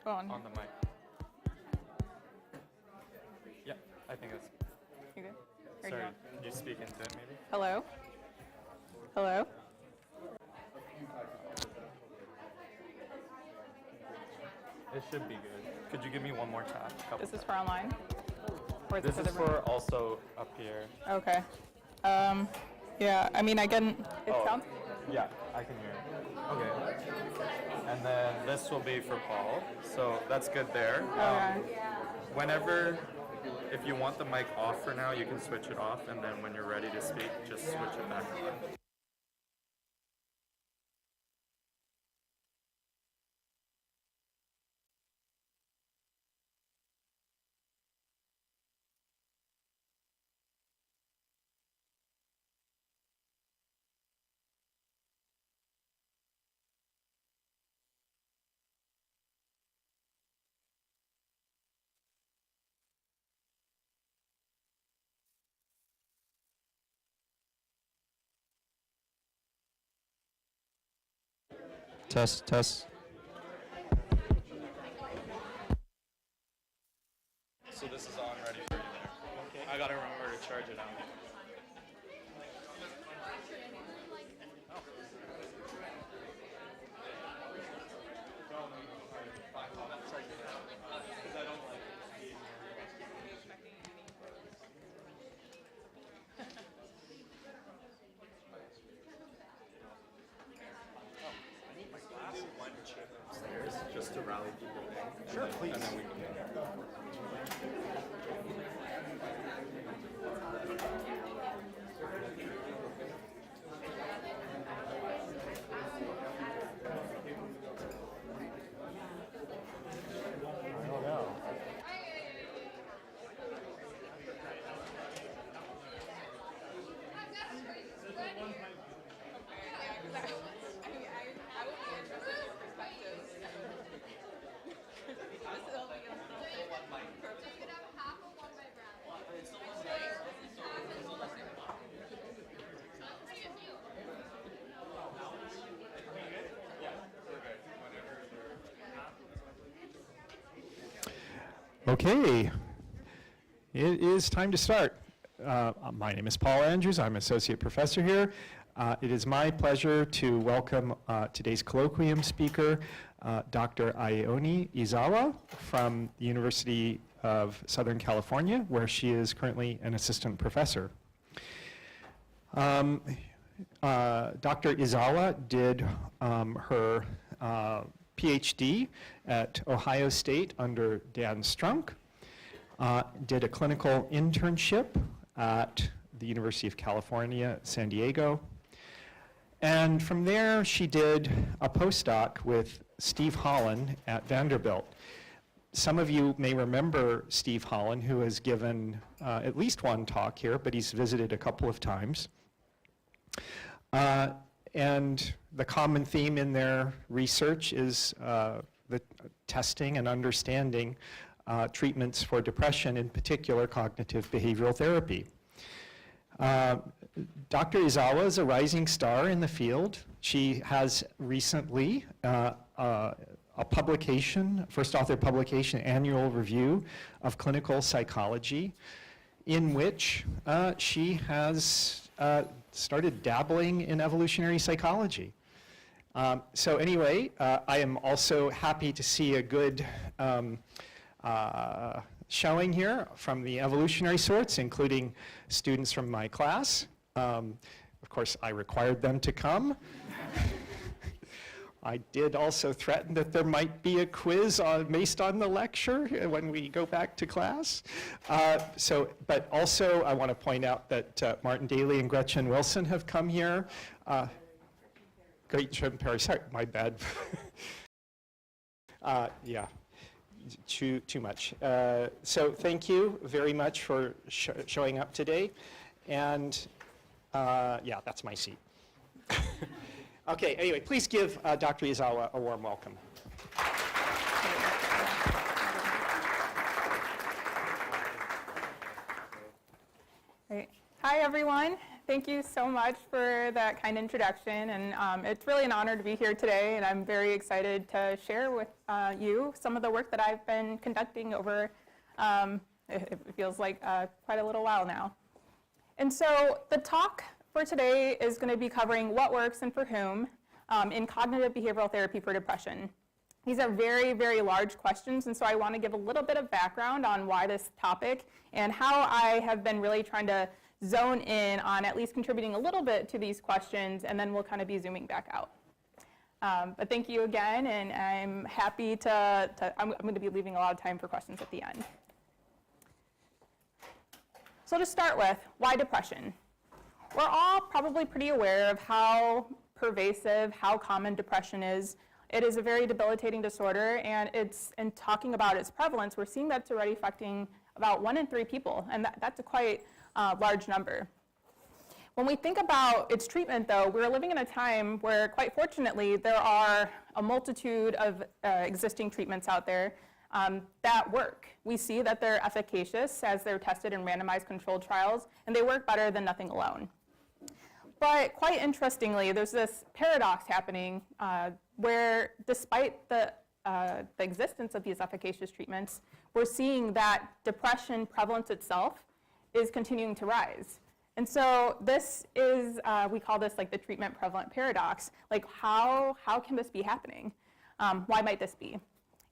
On. On the mic. Yeah, I think that's. You good? Or Sorry, you can you speak into it maybe? Hello? Hello? It should be good. Could you give me one more tap? This is for online? Or This for is the room? for also up here. Okay. Yeah, I mean, I can, it sounds, Yeah, I can hear it. Okay. And then this will be for Paul. So that's good there. okay. Whenever, if you want the mic off for now, you can switch it off. And then when you're ready to speak, just switch it back on. Test, test. So this is on ready for you there. Okay. I gotta remember to charge it out. Just to rally people in. Sure, please. And then we can. I don't know. Okay, it is time to start. My name is Paul Andrews. I'm associate professor here. It is my pleasure to welcome today's colloquium speaker, Dr. Iony Ezawa from the University of Southern California, where she is currently an assistant professor. Dr. Ezawa did her PhD at Ohio State under Dan Strunk, did a clinical internship at the University of California, San Diego, and from there she did a postdoc with Steve Holland at Vanderbilt. Some of you may remember Steve Holland, who has given at least one talk here, but he's visited a couple of times. And the common theme in their research is the testing and understanding treatments for depression, in particular cognitive behavioral therapy. Dr. Ezawa is a rising star in the field. She has recently a publication, first author publication, annual review of clinical psychology, in which she has started dabbling in evolutionary psychology. So anyway, I am also happy to see a good showing here from the evolutionary sorts, including students from my class. Of course, I required them to come. I did also threaten that there might be a quiz based on the lecture when we go back to class. But also I want to point out that Martin Daly and Gretchen Wilson have come here. Gretchen Perry, sorry, my bad. Yeah, too much. So thank you very much for showing up today. And yeah, that's my seat. Okay, anyway, please give Dr. Ezawa a warm welcome. Great. Hi, everyone. Thank you so much for that kind introduction, and it's really an honor to be here today, and I'm very excited to share with you some of the work that I've been conducting over, it feels like quite a little while now. And so the talk for today is going to be covering what works and for whom in cognitive behavioral therapy for depression. These are very, very large questions, and so I want to give a little bit of background on why this topic and how I have been really trying to zone in on at least contributing a little bit to these questions, and then we'll kind of be zooming back out. But thank you again, and I'm happy I'm going to be leaving a lot of time for questions at the end. So to start with, why depression? We're all probably pretty aware of how pervasive, how common depression is. It is a very debilitating disorder, and in talking about its prevalence, we're seeing that it's already affecting about 1 in 3 people, and that's a quite large number. When we think about its treatment, though, we're living in a time where, quite fortunately, there are a multitude of existing treatments out there that work. We see that they're efficacious as they're tested in randomized controlled trials, and they work better than nothing alone. But quite interestingly, there's this paradox happening where despite the existence of these efficacious treatments, we're seeing that depression prevalence itself is continuing to rise. And so this is, we call this like the treatment prevalent paradox. Like how can this be happening? Why might this be?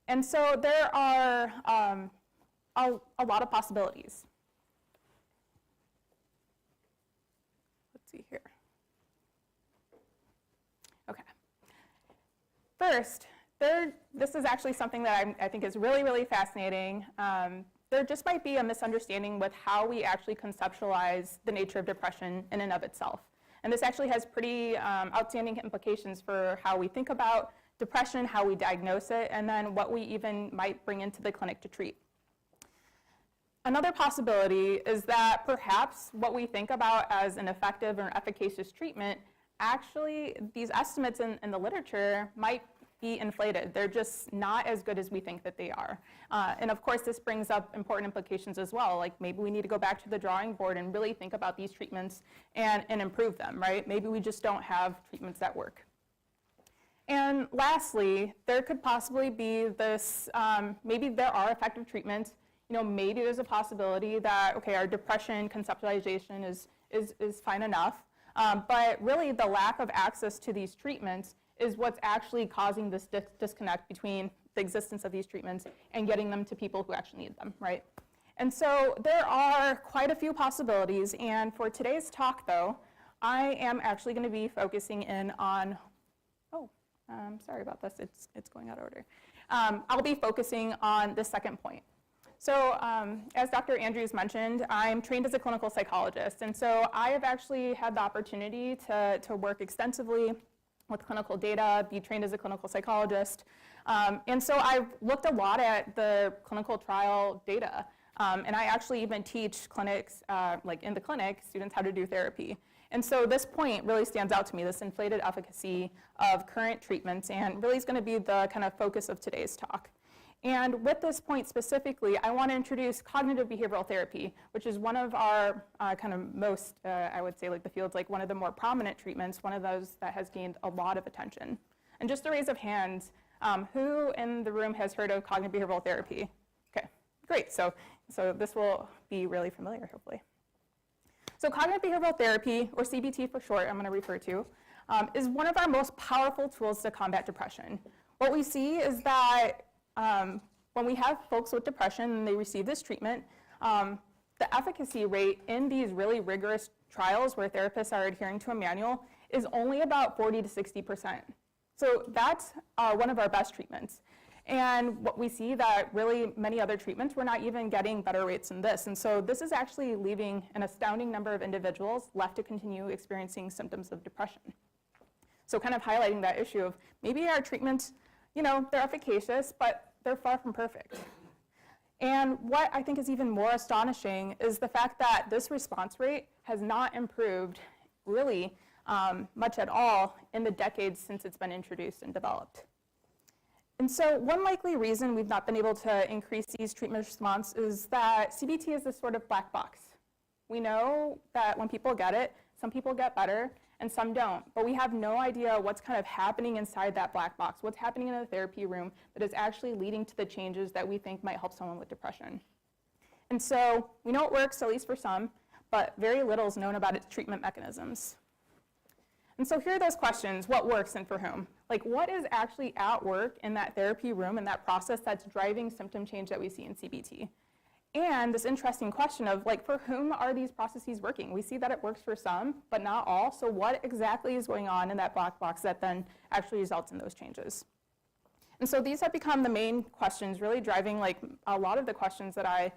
And so there are a lot of possibilities. Let's see here. Okay. First, this is actually something that I think is really, really fascinating. There just might be a misunderstanding with how we actually conceptualize the nature of depression in and of itself. And this actually has pretty outstanding implications for how we think about depression, how we diagnose it, and then what we even might bring into the clinic to treat. Another possibility is that perhaps what we think about as an effective or efficacious treatment, actually these estimates in the literature might be inflated. They're just not as good as we think that they are. And of course, this brings up important implications as well. Like maybe we need to go back to the drawing board and really think about these treatments and improve them, right? Maybe we just don't have treatments that work. And lastly, there could possibly be this, maybe there are effective treatments. You know, maybe there's a possibility that, okay, our depression conceptualization is fine enough. But really the lack of access to these treatments is what's actually causing this disconnect between the existence of these treatments and getting them to people who actually need them, right? And so there are quite a few possibilities, and for today's talk, though, I am actually going to be focusing in on, sorry about this, it's going out of order. I'll be focusing on the second point. So as Dr. Andrews mentioned, I'm trained as a clinical psychologist, and so I have actually had the opportunity to work extensively with clinical data, be trained as a clinical psychologist. And so I've looked a lot at the clinical trial data. And I actually even teach clinics, like in the clinic, students how to do therapy. And so this point really stands out to me, this inflated efficacy of current treatments, and really is going to be the kind of focus of today's talk. And with this point specifically, I want to introduce cognitive behavioral therapy, which is one of our kind of most, I would say, like the field's like one of the more prominent treatments, one of those that has gained a lot of attention. And just a raise of hands, who in the room has heard of cognitive behavioral therapy? Okay, great. So this will be really familiar, hopefully. So cognitive behavioral therapy, or CBT for short, I'm going to refer to, is one of our most powerful tools to combat depression. What we see is that when we have folks with depression and they receive this treatment, the efficacy rate in these really rigorous trials where therapists are adhering to a manual is only about 40 to 60%. So that's one of our best treatments. And what we see that really many other treatments, we're not even getting better rates than this. And so this is actually leaving an astounding number of individuals left to continue experiencing symptoms of depression. So kind of highlighting that issue of maybe our treatments, you know, they're efficacious, but they're far from perfect. And what I think is even more astonishing is the fact that this response rate has not improved really much at all in the decades since it's been introduced and developed. And so one likely reason we've not been able to increase these treatment response is that CBT is this sort of black box. We know that when people get it, Some people get better and some don't, but we have no idea what's kind of happening inside that black box, what's happening in the therapy room that is actually leading to the changes that we think might help someone with depression. And so we know it works, at least for some, but very little is known about its treatment mechanisms. And so here are those questions: what works and for whom? Like, what is actually at work in that therapy room and that process that's driving symptom change that we see in CBT? And this interesting question of, like, for whom are these processes working? We see that it works for some, but not all. So what exactly is going on in that black box that then actually results in those changes? And so these have become the main questions, really driving like a lot of the questions that I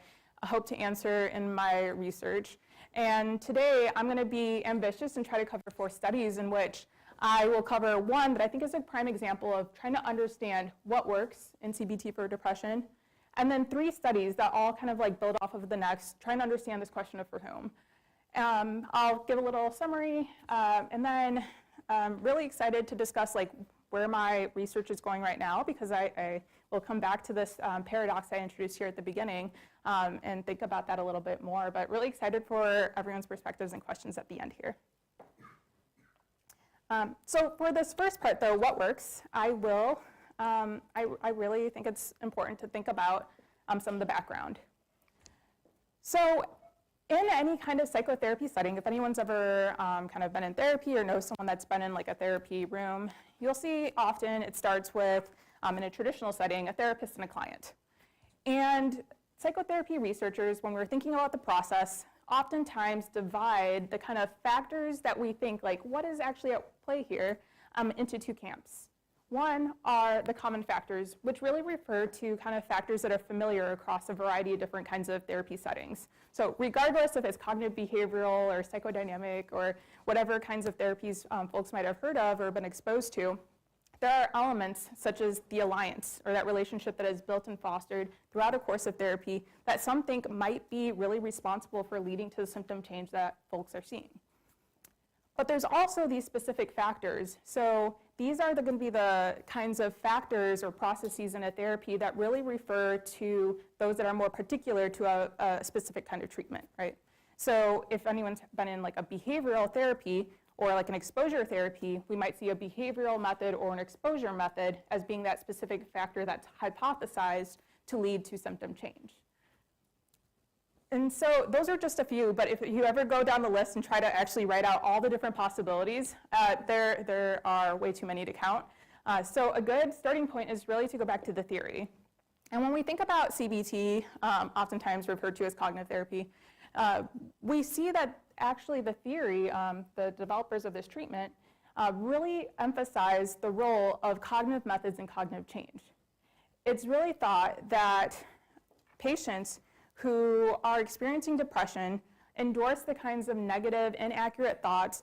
hope to answer in my research. And today I'm going to be ambitious and try to cover 4 studies in which I will cover one that I think is a prime example of trying to understand what works in CBT for depression, and then 3 studies that all kind of like build off of the next, trying to understand this question of for whom. I'll give a little summary, and then I'm really excited to discuss like where my research is going right now, because I will come back to this paradox I introduced here at the beginning and think about that a little bit more, but really excited for everyone's perspectives and questions at the end here. So for this first part though, what works, I really think it's important to think about some of the background. So in any kind of psychotherapy setting, if anyone's ever kind of been in therapy or knows someone that's been in like a therapy room, you'll see often it starts with, in a traditional setting, a therapist and a client. And psychotherapy researchers, when we're thinking about the process, oftentimes divide the kind of factors that we think, like what is actually at play here, into 2 camps. One are the common factors, which really refer to kind of factors that are familiar across a variety of different kinds of therapy settings. So regardless if it's cognitive behavioral or psychodynamic or whatever kinds of therapies folks might have heard of or been exposed to, there are elements such as the alliance, or that relationship that is built and fostered throughout a course of therapy, that some think might be really responsible for leading to the symptom change that folks are seeing. But there's also these specific factors. So these are going to be the kinds of factors or processes in a therapy that really refer to those that are more particular to a specific kind of treatment, right? So if anyone's been in like a behavioral therapy or like an exposure therapy, we might see a behavioral method or an exposure method as being that specific factor that's hypothesized to lead to symptom change. And so those are just a few, but if you ever go down the list and try to actually write out all the different possibilities, there are way too many to count. So a good starting point is really to go back to the theory. And when we think about CBT, oftentimes referred to as cognitive therapy, we see that actually the theory, the developers of this treatment, really emphasize the role of cognitive methods in cognitive change. It's really thought that patients who are experiencing depression endorse the kinds of negative, inaccurate thoughts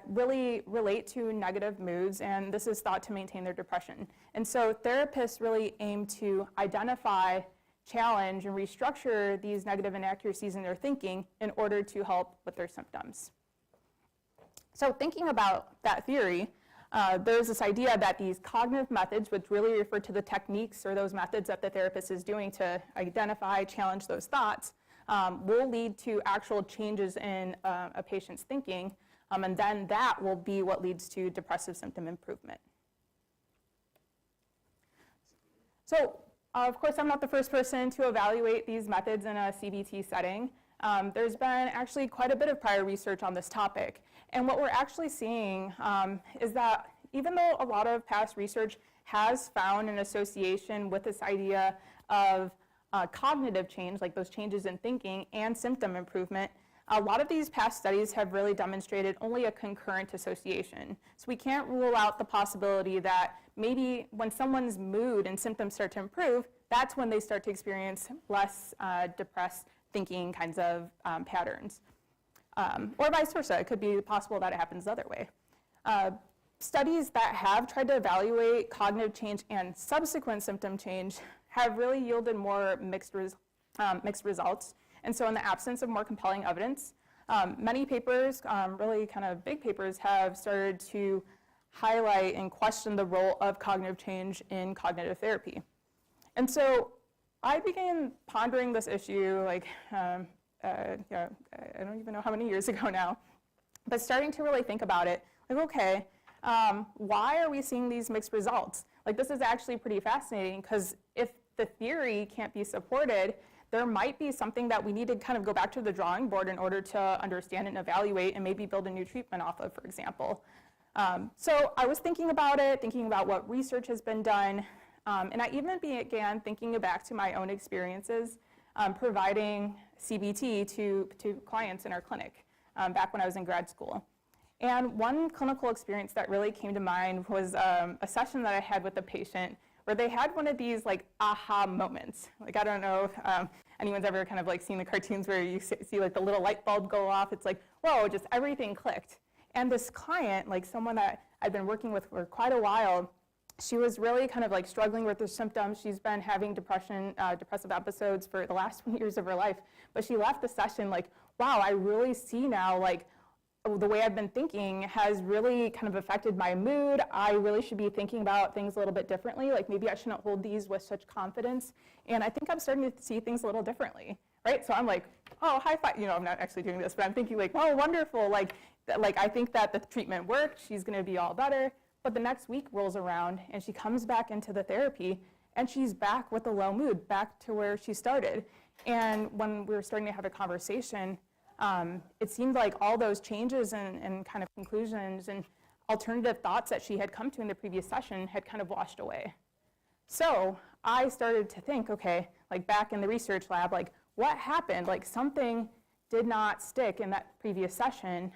really relate to negative moods, and this is thought to maintain their depression. And so therapists really aim to identify, challenge, and restructure these negative inaccuracies in their thinking in order to help with their symptoms. So thinking about that theory, there's this idea that these cognitive methods, which really refer to the techniques or those methods that the therapist is doing to identify, challenge those thoughts, will lead to actual changes in a patient's thinking, and then that will be what leads to depressive symptom improvement. So, of course, I'm not the first person to evaluate these methods in a CBT setting. There's been actually quite a bit of prior research on this topic. And what we're actually seeing is that even though a lot of past research has found an association with this idea of cognitive change, like those changes in thinking, and symptom improvement, a lot of these past studies have really demonstrated only a concurrent association. So we can't rule out the possibility that maybe when someone's mood and symptoms start to improve, that's when they start to experience less depressed thinking kinds of patterns. Or vice versa. It could be possible that it happens the other way. Studies that have tried to evaluate cognitive change and subsequent symptom change have really yielded more mixed results. And so in the absence of more compelling evidence, many papers, really kind of big papers, have started to highlight and question the role of cognitive change in cognitive therapy. And so I began pondering this issue like, I don't even know how many years ago now. But starting to really think about it, like, okay, why are we seeing these mixed results? Like, this is actually pretty fascinating, because if the theory can't be supported, there might be something that we need to kind of go back to the drawing board in order to understand and evaluate and maybe build a new treatment off of, for example. So I was thinking about it, thinking about what research has been done, and I even began thinking back to my own experiences providing CBT to clients in our clinic back when I was in grad school. And one clinical experience that really came to mind was a session that I had with a patient where they had one of these like aha moments. Like, I don't know if anyone's ever kind of like seen the cartoons where you see like the little light bulb go off. It's like, whoa, just everything clicked. And this client, like someone that I'd been working with for quite a while, she was really kind of like struggling with her symptoms. She's been having depressive episodes for the last 20 years of her life. But she left the session like, wow, I really see now like the way I've been thinking has really kind of affected my mood. I really should be thinking about things a little bit differently. Like, maybe I shouldn't hold these with such confidence. And I think I'm starting to see things a little differently, right? So I'm like, oh, high five. You know, I'm not actually doing this, but I'm thinking like, oh, wonderful. Like I think that the treatment worked. She's going to be all better. But the next week rolls around and she comes back into the therapy and she's back with a low mood, back to where she started. And when we were starting to have a conversation, it seemed like all those changes and kind of conclusions and alternative thoughts that she had come to in the previous session had kind of washed away. So I started to think, okay, like back in the research lab, like what happened? Like something did not stick in that previous session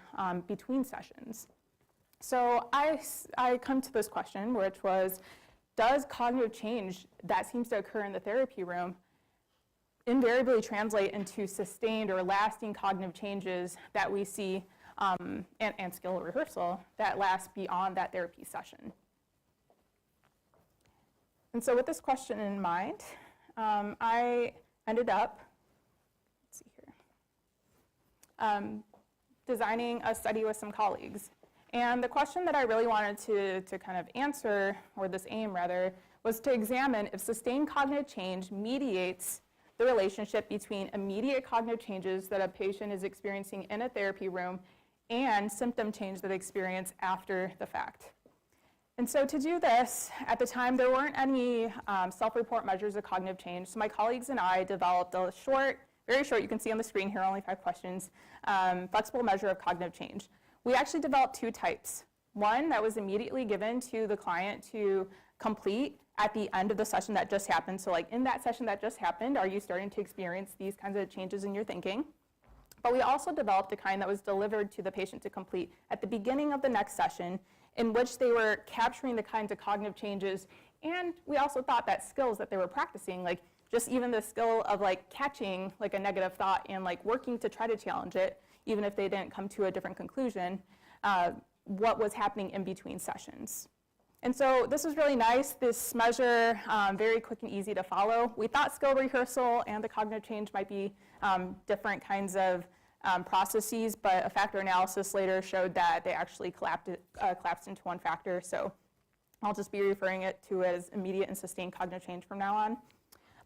between sessions. So I come to this question, which was, does cognitive change that seems to occur in the therapy room invariably translate into sustained or lasting cognitive changes that we see and skill rehearsal that last beyond that therapy session? And so with this question in mind, I ended up, let's see here, designing a study with some colleagues. And the question that I really wanted to kind of answer, or this aim rather, was to examine if sustained cognitive change mediates the relationship between immediate cognitive changes that a patient is experiencing in a therapy room and symptom change that they experience after the fact. And so to do this, at the time, there weren't any self-report measures of cognitive change. So my colleagues and I developed a short, very short, you can see on the screen here, only 5 questions, flexible measure of cognitive change. We actually developed 2 types. One that was immediately given to the client to complete at the end of the session that just happened. So like in that session that just happened, are you starting to experience these kinds of changes in your thinking? But we also developed a kind that was delivered to the patient to complete at the beginning of the next session, in which they were capturing the kinds of cognitive changes. And we also thought that skills that they were practicing, like just even the skill of like catching like a negative thought and like working to try to challenge it, even if they didn't come to a different conclusion, what was happening in between sessions. And so this was really nice. This measure, very quick and easy to follow. We thought skill rehearsal and the cognitive change might be different kinds of processes, but a factor analysis later showed that they actually collapsed into one factor. So I'll just be referring it to as immediate and sustained cognitive change from now on.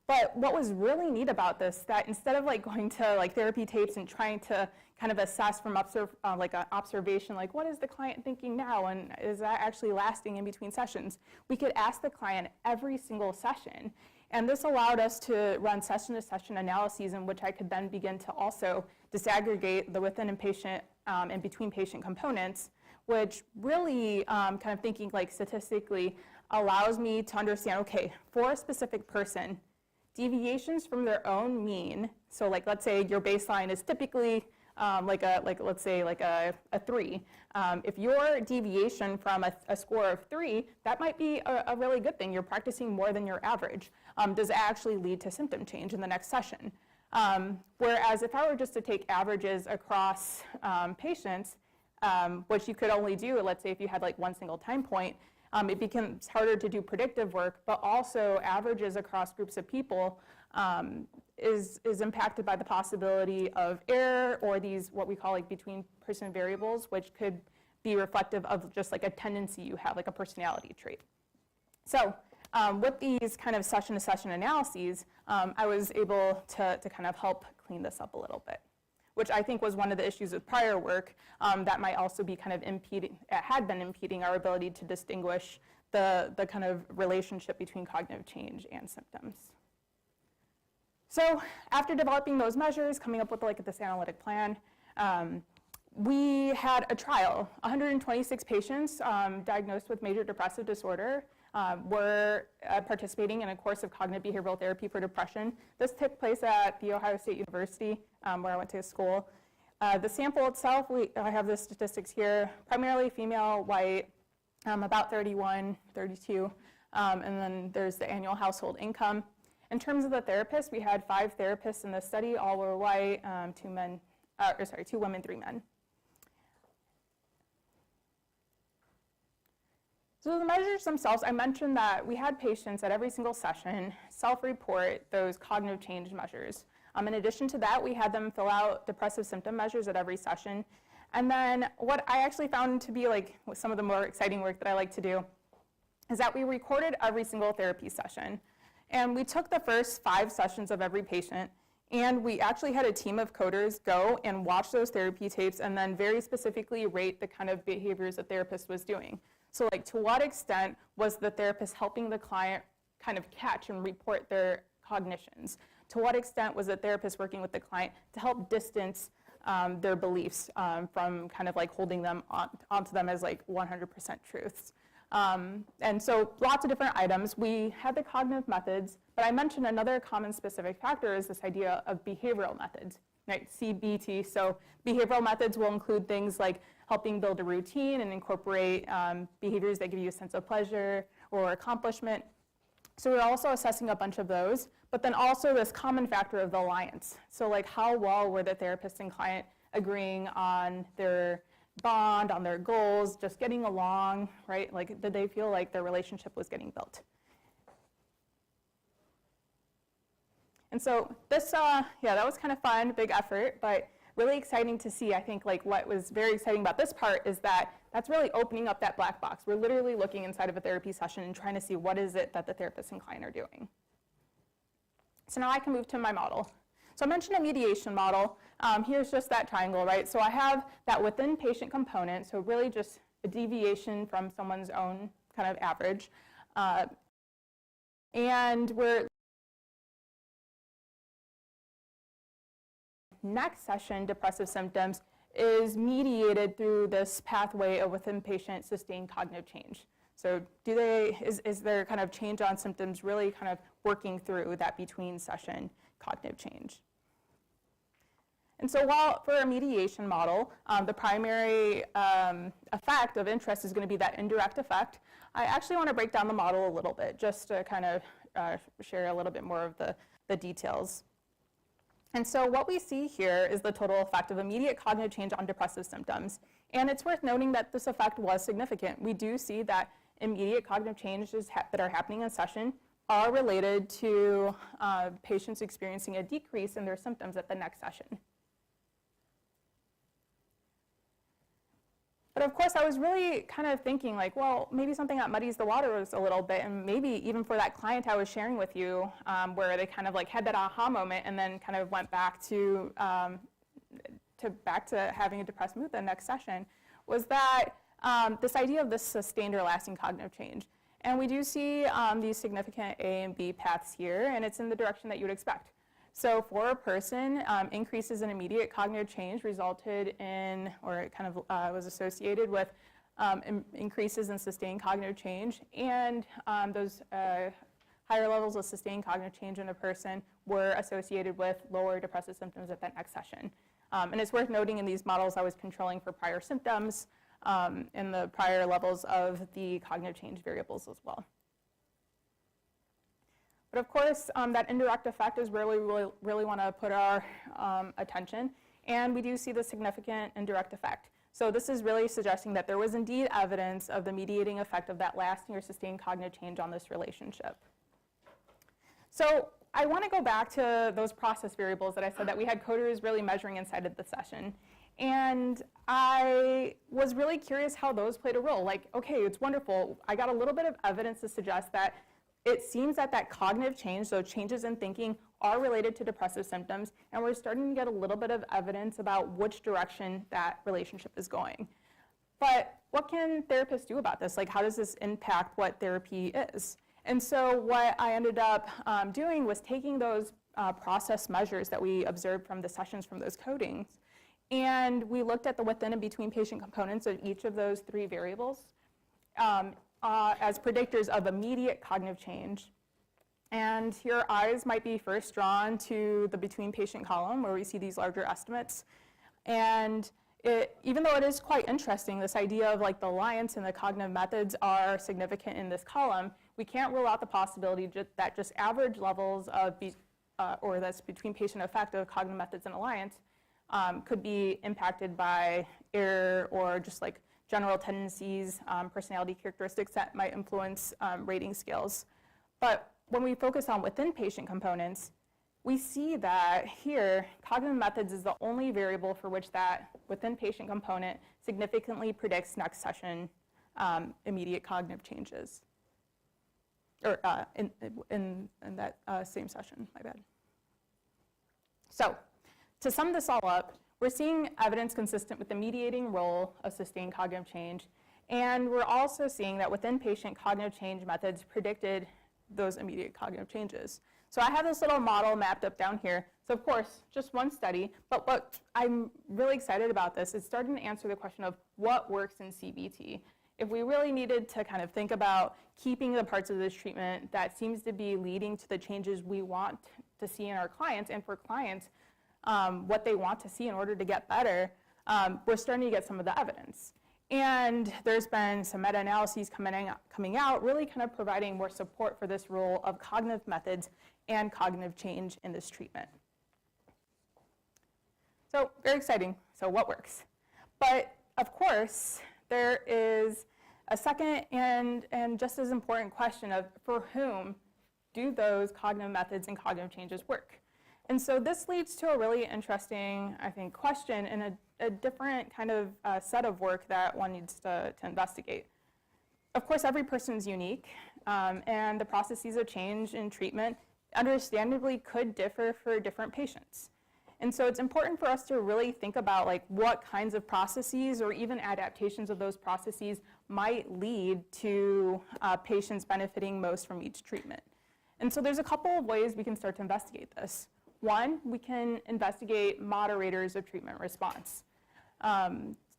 But what was really neat about this, that instead of like going to like therapy tapes and trying to kind of assess from like an observation, like what is the client thinking now and is that actually lasting in between sessions, we could ask the client every single session. And this allowed us to run session-to-session analyses in which I could then begin to also disaggregate the within and patient and between patient components, which really kind of thinking like statistically allows me to understand, okay, for a specific person, deviations from their own mean, so like let's say your baseline is typically let's say a 3. If your deviation from a score of 3, that might be a really good thing. You're practicing more than your average. Does it actually lead to symptom change in the next session? Whereas if I were just to take averages across patients, which you could only do, let's say if you had like one single time point, it becomes harder to do predictive work, but also averages across groups of people is impacted by the possibility of error or these what we call like between person variables, which could be reflective of just like a tendency you have, like a personality trait. So with these kind of session-to-session analyses, I was able to kind of help clean this up a little bit. which I think was one of the issues with prior work that might also be kind of had been impeding our ability to distinguish the kind of relationship between cognitive change and symptoms. So after developing those measures, coming up with like this analytic plan, we had a trial. 126 patients diagnosed with major depressive disorder were participating in a course of cognitive behavioral therapy for depression. This took place at The Ohio State University, where I went to school. The sample itself, I have the statistics here, primarily female, white, about 31, 32, and then there's the annual household income. In terms of the therapists, we had 5 therapists in the study, all were white, 2 women, 3 men. So the measures themselves, I mentioned that we had patients at every single session self-report those cognitive change measures. In addition to that, we had them fill out depressive symptom measures at every session. And then what I actually found to be like some of the more exciting work that I like to do is that we recorded every single therapy session. And we took the first 5 sessions of every patient, and we actually had a team of coders go and watch those therapy tapes and then very specifically rate the kind of behaviors the therapist was doing. So like, to what extent was the therapist helping the client kind of catch and report their cognitions? To what extent was the therapist working with the client to help distance their beliefs from kind of like holding them onto them as like 100% truths? And so lots of different items. We had the cognitive methods, but I mentioned another common specific factor is this idea of behavioral methods, right? CBT. So behavioral methods will include things like helping build a routine and incorporate behaviors that give you a sense of pleasure or accomplishment. So we're also assessing a bunch of those, but then also this common factor of the alliance. So like, how well were the therapist and client agreeing on their bond, on their goals, just getting along, right? Like, did they feel like their relationship was getting built? And so this, that was kind of fun, big effort, but really exciting to see. I think like what was very exciting about this part is that that's really opening up that black box. We're literally looking inside of a therapy session and trying to see what is it that the therapist and client are doing. So now I can move to my model. So I mentioned a mediation model. Here's just that triangle, right? So I have that within patient component, so really just a deviation from someone's own kind of average. And we're next session, depressive symptoms, is mediated through this pathway of within patient sustained cognitive change. So is their kind of change on symptoms really kind of working through that between session cognitive change? And so while for a mediation model, the primary effect of interest is going to be that indirect effect, I actually want to break down the model a little bit just to kind of share a little bit more of the details. And so what we see here is the total effect of immediate cognitive change on depressive symptoms. And it's worth noting that this effect was significant. We do see that immediate cognitive changes that are happening in session are related to patients experiencing a decrease in their symptoms at the next session. But of course, I was really kind of thinking like, well, maybe something that muddies the waters a little bit, and maybe even for that client I was sharing with you, where they kind of like had that aha moment and then kind of went back to having a depressed mood the next session, was that this idea of this sustained or lasting cognitive change. And we do see these significant A and B paths here, and it's in the direction that you would expect. So for a person, increases in immediate cognitive change resulted in, or it kind of was associated with increases in sustained cognitive change, and those higher levels of sustained cognitive change in a person were associated with lower depressive symptoms at that next session. And it's worth noting in these models I was controlling for prior symptoms in the prior levels of the cognitive change variables as well. But of course, that indirect effect is where we really want to put our attention. And we do see the significant indirect effect. So this is really suggesting that there was indeed evidence of the mediating effect of that lasting or sustained cognitive change on this relationship. So I want to go back to those process variables that I said that we had coders really measuring inside of the session. And I was really curious how those played a role. Like, okay, it's wonderful. I got a little bit of evidence to suggest that it seems that that cognitive change, so changes in thinking, are related to depressive symptoms, and we're starting to get a little bit of evidence about which direction that relationship is going. But what can therapists do about this? Like, how does this impact what therapy is? And so what I ended up doing was taking those process measures that we observed from the sessions from those codings, and we looked at the within and between patient components of each of those 3 variables as predictors of immediate cognitive change. And your eyes might be first drawn to the between patient column where we see these larger estimates. And even though it is quite interesting, this idea of like the alliance and the cognitive methods are significant in this column, we can't rule out the possibility that just average levels of, or that's between patient effect of cognitive methods and alliance could be impacted by error or just like general tendencies, personality characteristics that might influence rating scales. But when we focus on within patient components, we see that here, cognitive methods is the only variable for which that within patient component significantly predicts next session immediate cognitive changes, or in that same session, my bad. So to sum this all up, we're seeing evidence consistent with the mediating role of sustained cognitive change, and we're also seeing that within patient cognitive change methods predicted those immediate cognitive changes. So I have this little model mapped up down here. So of course, just one study, but what I'm really excited about this is starting to answer the question of what works in CBT. If we really needed to kind of think about keeping the parts of this treatment that seems to be leading to the changes we want to see in our clients, and for clients, what they want to see in order to get better, we're starting to get some of the evidence. And there's been some meta-analyses coming out really kind of providing more support for this role of cognitive methods and cognitive change in this treatment. So very exciting. So what works? But of course, there is a second and just as important question of for whom do those cognitive methods and cognitive changes work? And so this leads to a really interesting, I think, question and a different kind of set of work that one needs to investigate. Of course, every person is unique, and the processes of change in treatment understandably could differ for different patients. And so it's important for us to really think about like what kinds of processes or even adaptations of those processes might lead to patients benefiting most from each treatment. And so there's a couple of ways we can start to investigate this. One, we can investigate moderators of treatment response.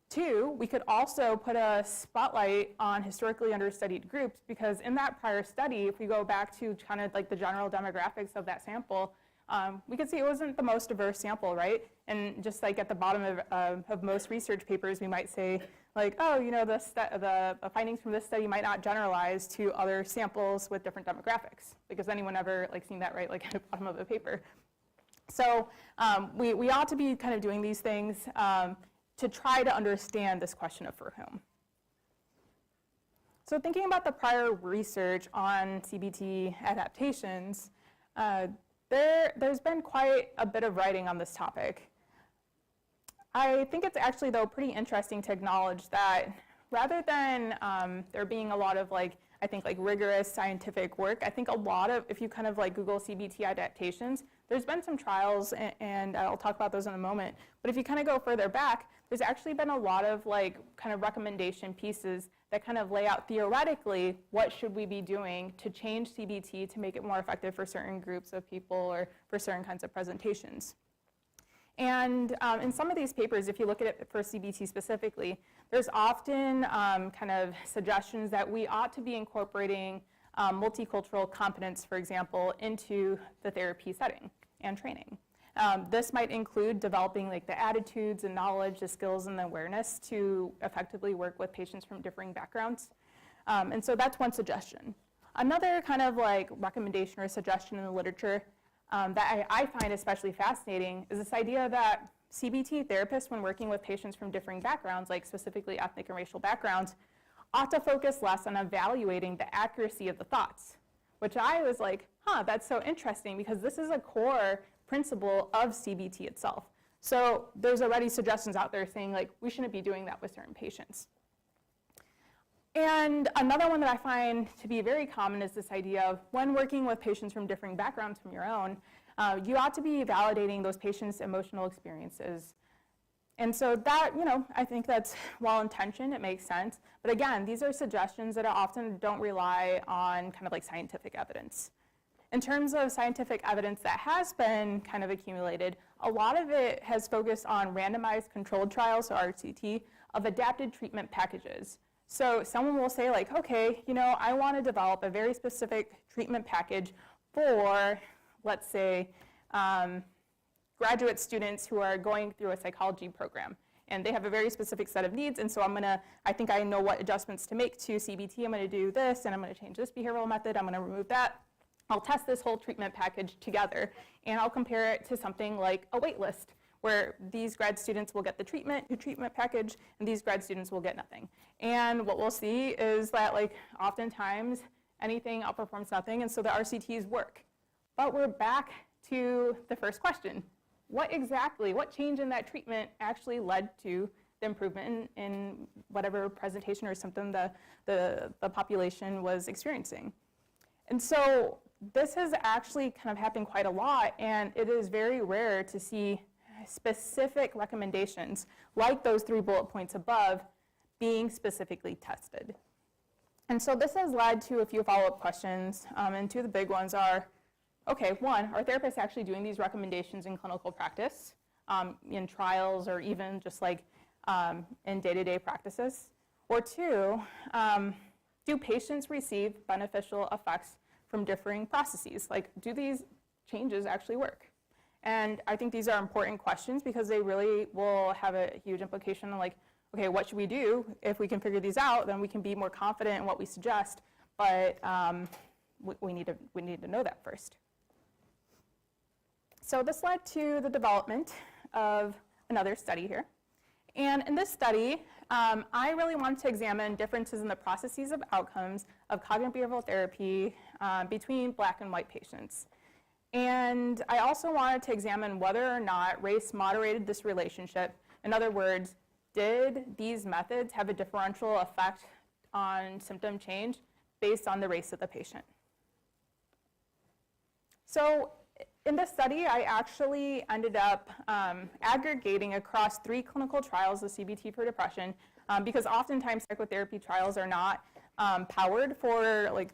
2, we could also put a spotlight on historically understudied groups, because in that prior study, if we go back to kind of like the general demographics of that sample, we could see it wasn't the most diverse sample, right? And just like at the bottom of most research papers, we might say like, oh, you know, the findings from this study might not generalize to other samples with different demographics, because anyone ever like seen that, right, like at the bottom of a paper. So we ought to be kind of doing these things to try to understand this question of for whom. So thinking about the prior research on CBT adaptations, there's been quite a bit of writing on this topic. I think it's actually, though, pretty interesting to acknowledge that rather than there being a lot of like, I think like rigorous scientific work, I think a lot of, if you kind of like Google CBT adaptations, there's been some trials, and I'll talk about those in a moment, but if you kind of go further back, there's actually been a lot of like kind of recommendation pieces that kind of lay out theoretically what should we be doing to change CBT to make it more effective for certain groups of people or for certain kinds of presentations. And in some of these papers, if you look at it for CBT specifically, there's often kind of suggestions that we ought to be incorporating multicultural competence, for example, into the therapy setting and training. This might include developing like the attitudes and knowledge, the skills and the awareness to effectively work with patients from differing backgrounds. And so that's one suggestion. Another kind of like recommendation or suggestion in the literature that I find especially fascinating is this idea that CBT therapists, when working with patients from differing backgrounds, like specifically ethnic and racial backgrounds, ought to focus less on evaluating the accuracy of the thoughts, which I was like, that's so interesting, because this is a core principle of CBT itself. So there's already suggestions out there saying like we shouldn't be doing that with certain patients. And another one that I find to be very common is this idea of when working with patients from differing backgrounds from your own, you ought to be validating those patients' emotional experiences. And so that, I think that's well-intentioned, it makes sense. But again, these are suggestions that often don't rely on kind of like scientific evidence. In terms of scientific evidence that has been kind of accumulated, a lot of it has focused on randomized controlled trials, so RCT, of adapted treatment packages. So someone will say like, okay, I want to develop a very specific treatment package for, let's say, graduate students who are going through a psychology program. And they have a very specific set of needs, and so I think I know what adjustments to make to CBT. I'm going to do this, and I'm going to change this behavioral method. I'm going to remove that. I'll test this whole treatment package together, and I'll compare it to something like a wait list, where these grad students will get the treatment package, and these grad students will get nothing. And what we'll see is that oftentimes anything outperforms nothing, and so the RCTs work. But we're back to the first question. What change in that treatment actually led to the improvement in whatever presentation or symptom the population was experiencing? And so this has actually kind of happened quite a lot, and it is very rare to see specific recommendations like those 3 bullet points above being specifically tested. And so this has led to a few follow-up questions, and 2 of the big ones are, okay, 1, are therapists actually doing these recommendations in clinical practice, in trials, or even just in day-to-day practices? Or 2, do patients receive beneficial effects from differing processes? Do these changes actually work? And I think these are important questions because they really will have a huge implication on okay, what should we do? If we can figure these out, then we can be more confident in what we suggest, but we need to know that first. So this led to the development of another study here. And in this study, I really wanted to examine differences in the processes of outcomes of cognitive behavioral therapy between Black and white patients. And I also wanted to examine whether or not race moderated this relationship. In other words, did these methods have a differential effect on symptom change based on the race of the patient? So in this study, I actually ended up aggregating across 3 clinical trials of CBT for depression because oftentimes psychotherapy trials are not powered for,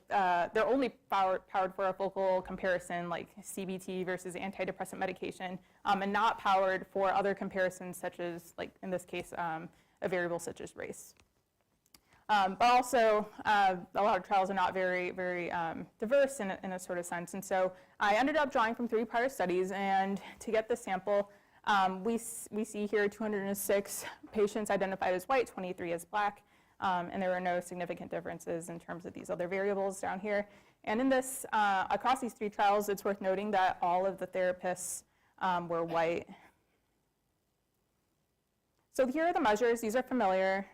they're only powered for a focal comparison like CBT versus antidepressant medication and not powered for other comparisons such as, in this case, a variable such as race. But also, a lot of trials are not very, very diverse in a sort of sense. And so I ended up drawing from 3 prior studies. And to get the sample, we see here 206 patients identified as white, 23 as Black. And there were no significant differences in terms of these other variables down here. And in this, across these 3 trials, it's worth noting that all of the therapists were white. So here are the measures. These are familiar.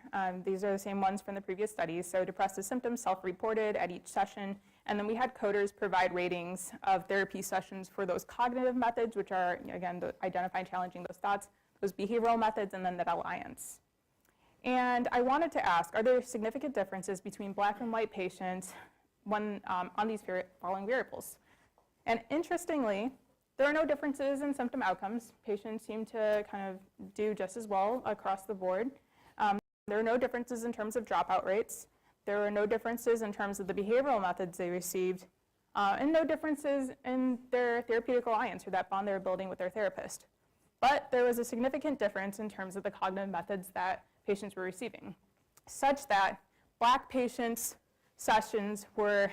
These are the same ones from the previous studies. So depressive symptoms self-reported at each session. And then we had coders provide ratings of therapy sessions for those cognitive methods, which are, again, identifying, challenging those thoughts, those behavioral methods, and then that alliance. And I wanted to ask, are there significant differences between Black and white patients on these following variables? And interestingly, there are no differences in symptom outcomes. Patients seem to kind of do just as well across the board. There are no differences in terms of dropout rates. There are no differences in terms of the behavioral methods they received, and no differences in their therapeutic alliance or that bond they were building with their therapist. But there was a significant difference in terms of the cognitive methods that patients were receiving, such that Black patients' sessions were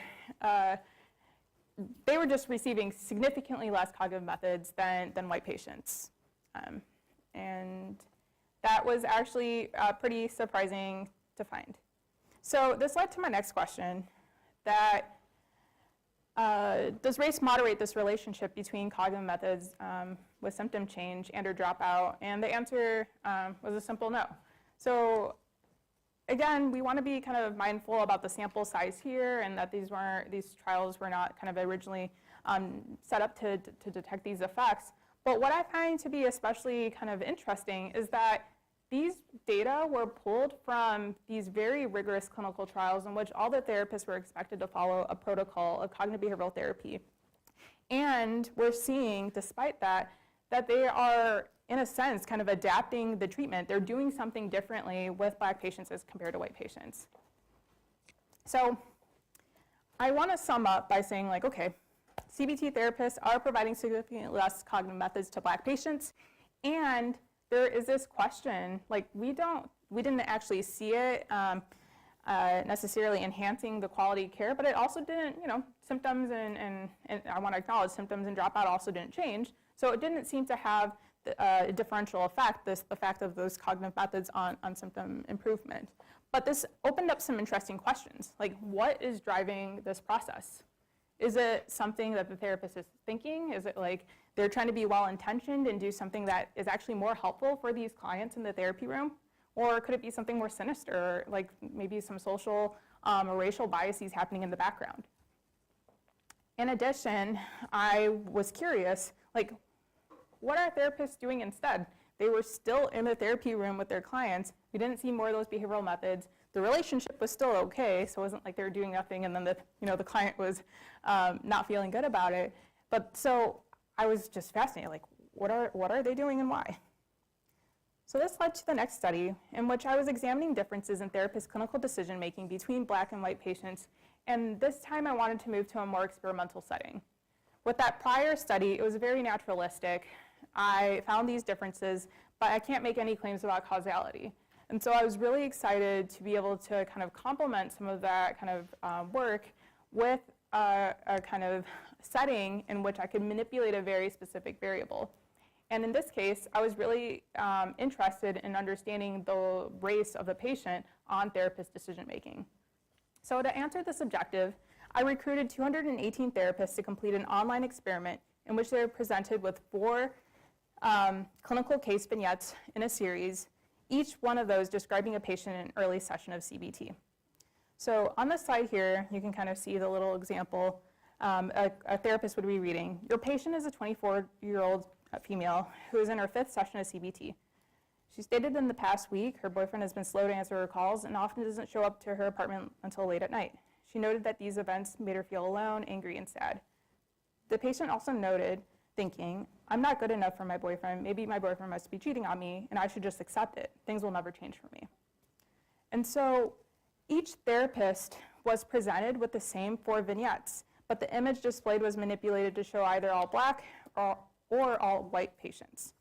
they were just receiving significantly less cognitive methods than white patients. And that was actually pretty surprising to find. So this led to my next question, that does race moderate this relationship between cognitive methods with symptom change and or dropout? And the answer was a simple no. So again, we want to be kind of mindful about the sample size here, and that these trials were not kind of originally set up to detect these effects. But what I find to be especially kind of interesting is that these data were pulled from these very rigorous clinical trials in which all the therapists were expected to follow a protocol of cognitive behavioral therapy. And we're seeing, despite that, that they are, in a sense, kind of adapting the treatment. They're doing something differently with Black patients as compared to white patients. So I want to sum up by saying, like, okay, CBT therapists are providing significantly less cognitive methods to Black patients, and there is this question, like, we didn't actually see it necessarily enhancing the quality of care, but it also didn't, symptoms and I want to acknowledge symptoms and dropout also didn't change. So it didn't seem to have a differential effect, the fact of those cognitive methods on symptom improvement. But this opened up some interesting questions, like what is driving this process? Is it something that the therapist is thinking? Is it like they're trying to be well-intentioned and do something that is actually more helpful for these clients in the therapy room? Or could it be something more sinister, like maybe some social or racial biases happening in the background? In addition, I was curious, like, what are therapists doing instead? They were still in the therapy room with their clients. We didn't see more of those behavioral methods. The relationship was still okay, so it wasn't like they were doing nothing and then the client was not feeling good about it. But so I was just fascinated, like, what are they doing and why? So this led to the next study, in which I was examining differences in therapist clinical decision-making between Black and white patients, and this time I wanted to move to a more experimental setting. With that prior study, it was very naturalistic. I found these differences, but I can't make any claims about causality. And so I was really excited to be able to kind of complement some of that kind of work with a kind of setting in which I could manipulate a very specific variable. And in this case, I was really interested in understanding the race of the patient on therapist decision-making. So to answer this objective, I recruited 218 therapists to complete an online experiment in which they were presented with 4 clinical case vignettes in a series, each one of those describing a patient in an early session of CBT. So on the slide here, you can kind of see the little example a therapist would be reading. Your patient is a 24-year-old female who is in her 5th session of CBT. She stated in the past week her boyfriend has been slow to answer her calls and often doesn't show up to her apartment until late at night. She noted that these events made her feel alone, angry, and sad. The patient also noted, thinking, I'm not good enough for my boyfriend. Maybe my boyfriend must be cheating on me, and I should just accept it. Things will never change for me. And so each therapist was presented with the same 4 vignettes, but the image displayed was manipulated to show either all Black or all white patients.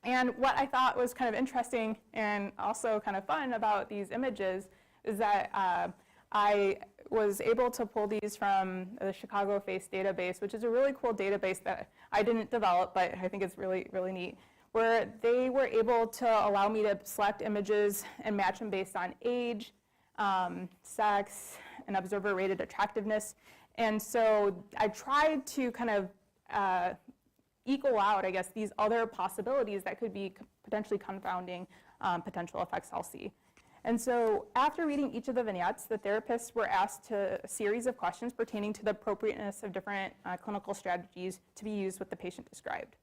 And what I thought was kind of interesting and also kind of fun about these images is that I was able to pull these from the Chicago Face database, which is a really cool database that I didn't develop, but I think it's really, really neat, where they were able to allow me to select images and match them based on age, sex, and observer-rated attractiveness. And so I tried to kind of equal out, I guess, these other possibilities that could be potentially confounding potential effects I'll see. And so after reading each of the vignettes, the therapists were asked a series of questions pertaining to the appropriateness of different clinical strategies to be used with the patient described.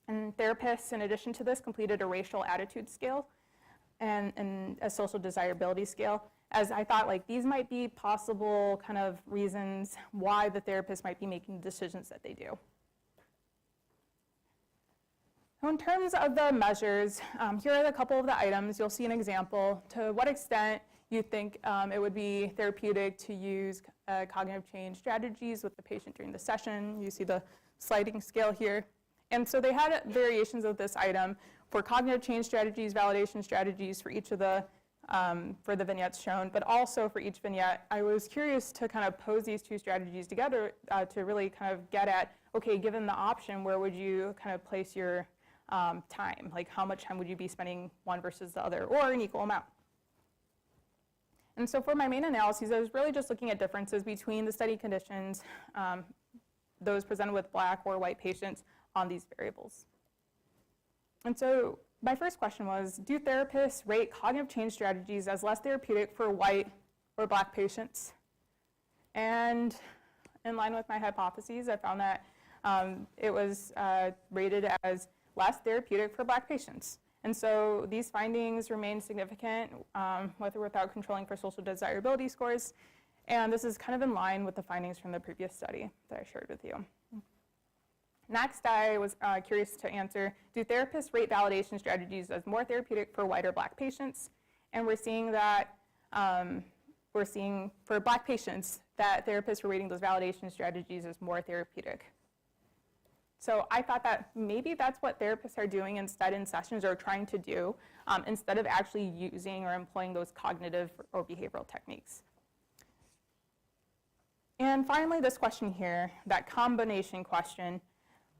And therapists, in addition to this, completed a racial attitude scale and a social desirability scale, as I thought, like, these might be possible kind of reasons why the therapist might be making the decisions that they do. So in terms of the measures, here are a couple of the items. You'll see an example. To what extent you think it would be therapeutic to use cognitive change strategies with the patient during the session. You see the sliding scale here. And so they had variations of this item for cognitive change strategies, validation strategies for each of the for the vignettes shown, but also for each vignette, I was curious to kind of pose these 2 strategies together to really kind of get at, okay, given the option, where would you kind of place your time? Like, how much time would you be spending one versus the other, or an equal amount? And so for my main analyses, I was really just looking at differences between the study conditions, those presented with Black or white patients on these variables. And so my first question was, do therapists rate cognitive change strategies as less therapeutic for white or Black patients? And in line with my hypotheses, I found that it was rated as less therapeutic for Black patients. And so these findings remain significant with or without controlling for social desirability scores. And this is kind of in line with the findings from the previous study that I shared with you. Next, I was curious to answer, do therapists rate validation strategies as more therapeutic for white or Black patients? And we're seeing that, for Black patients, that therapists were rating those validation strategies as more therapeutic. So I thought that maybe that's what therapists are doing instead in sessions, or trying to do, instead of actually using or employing those cognitive or behavioral techniques. And finally, this question here, that combination question.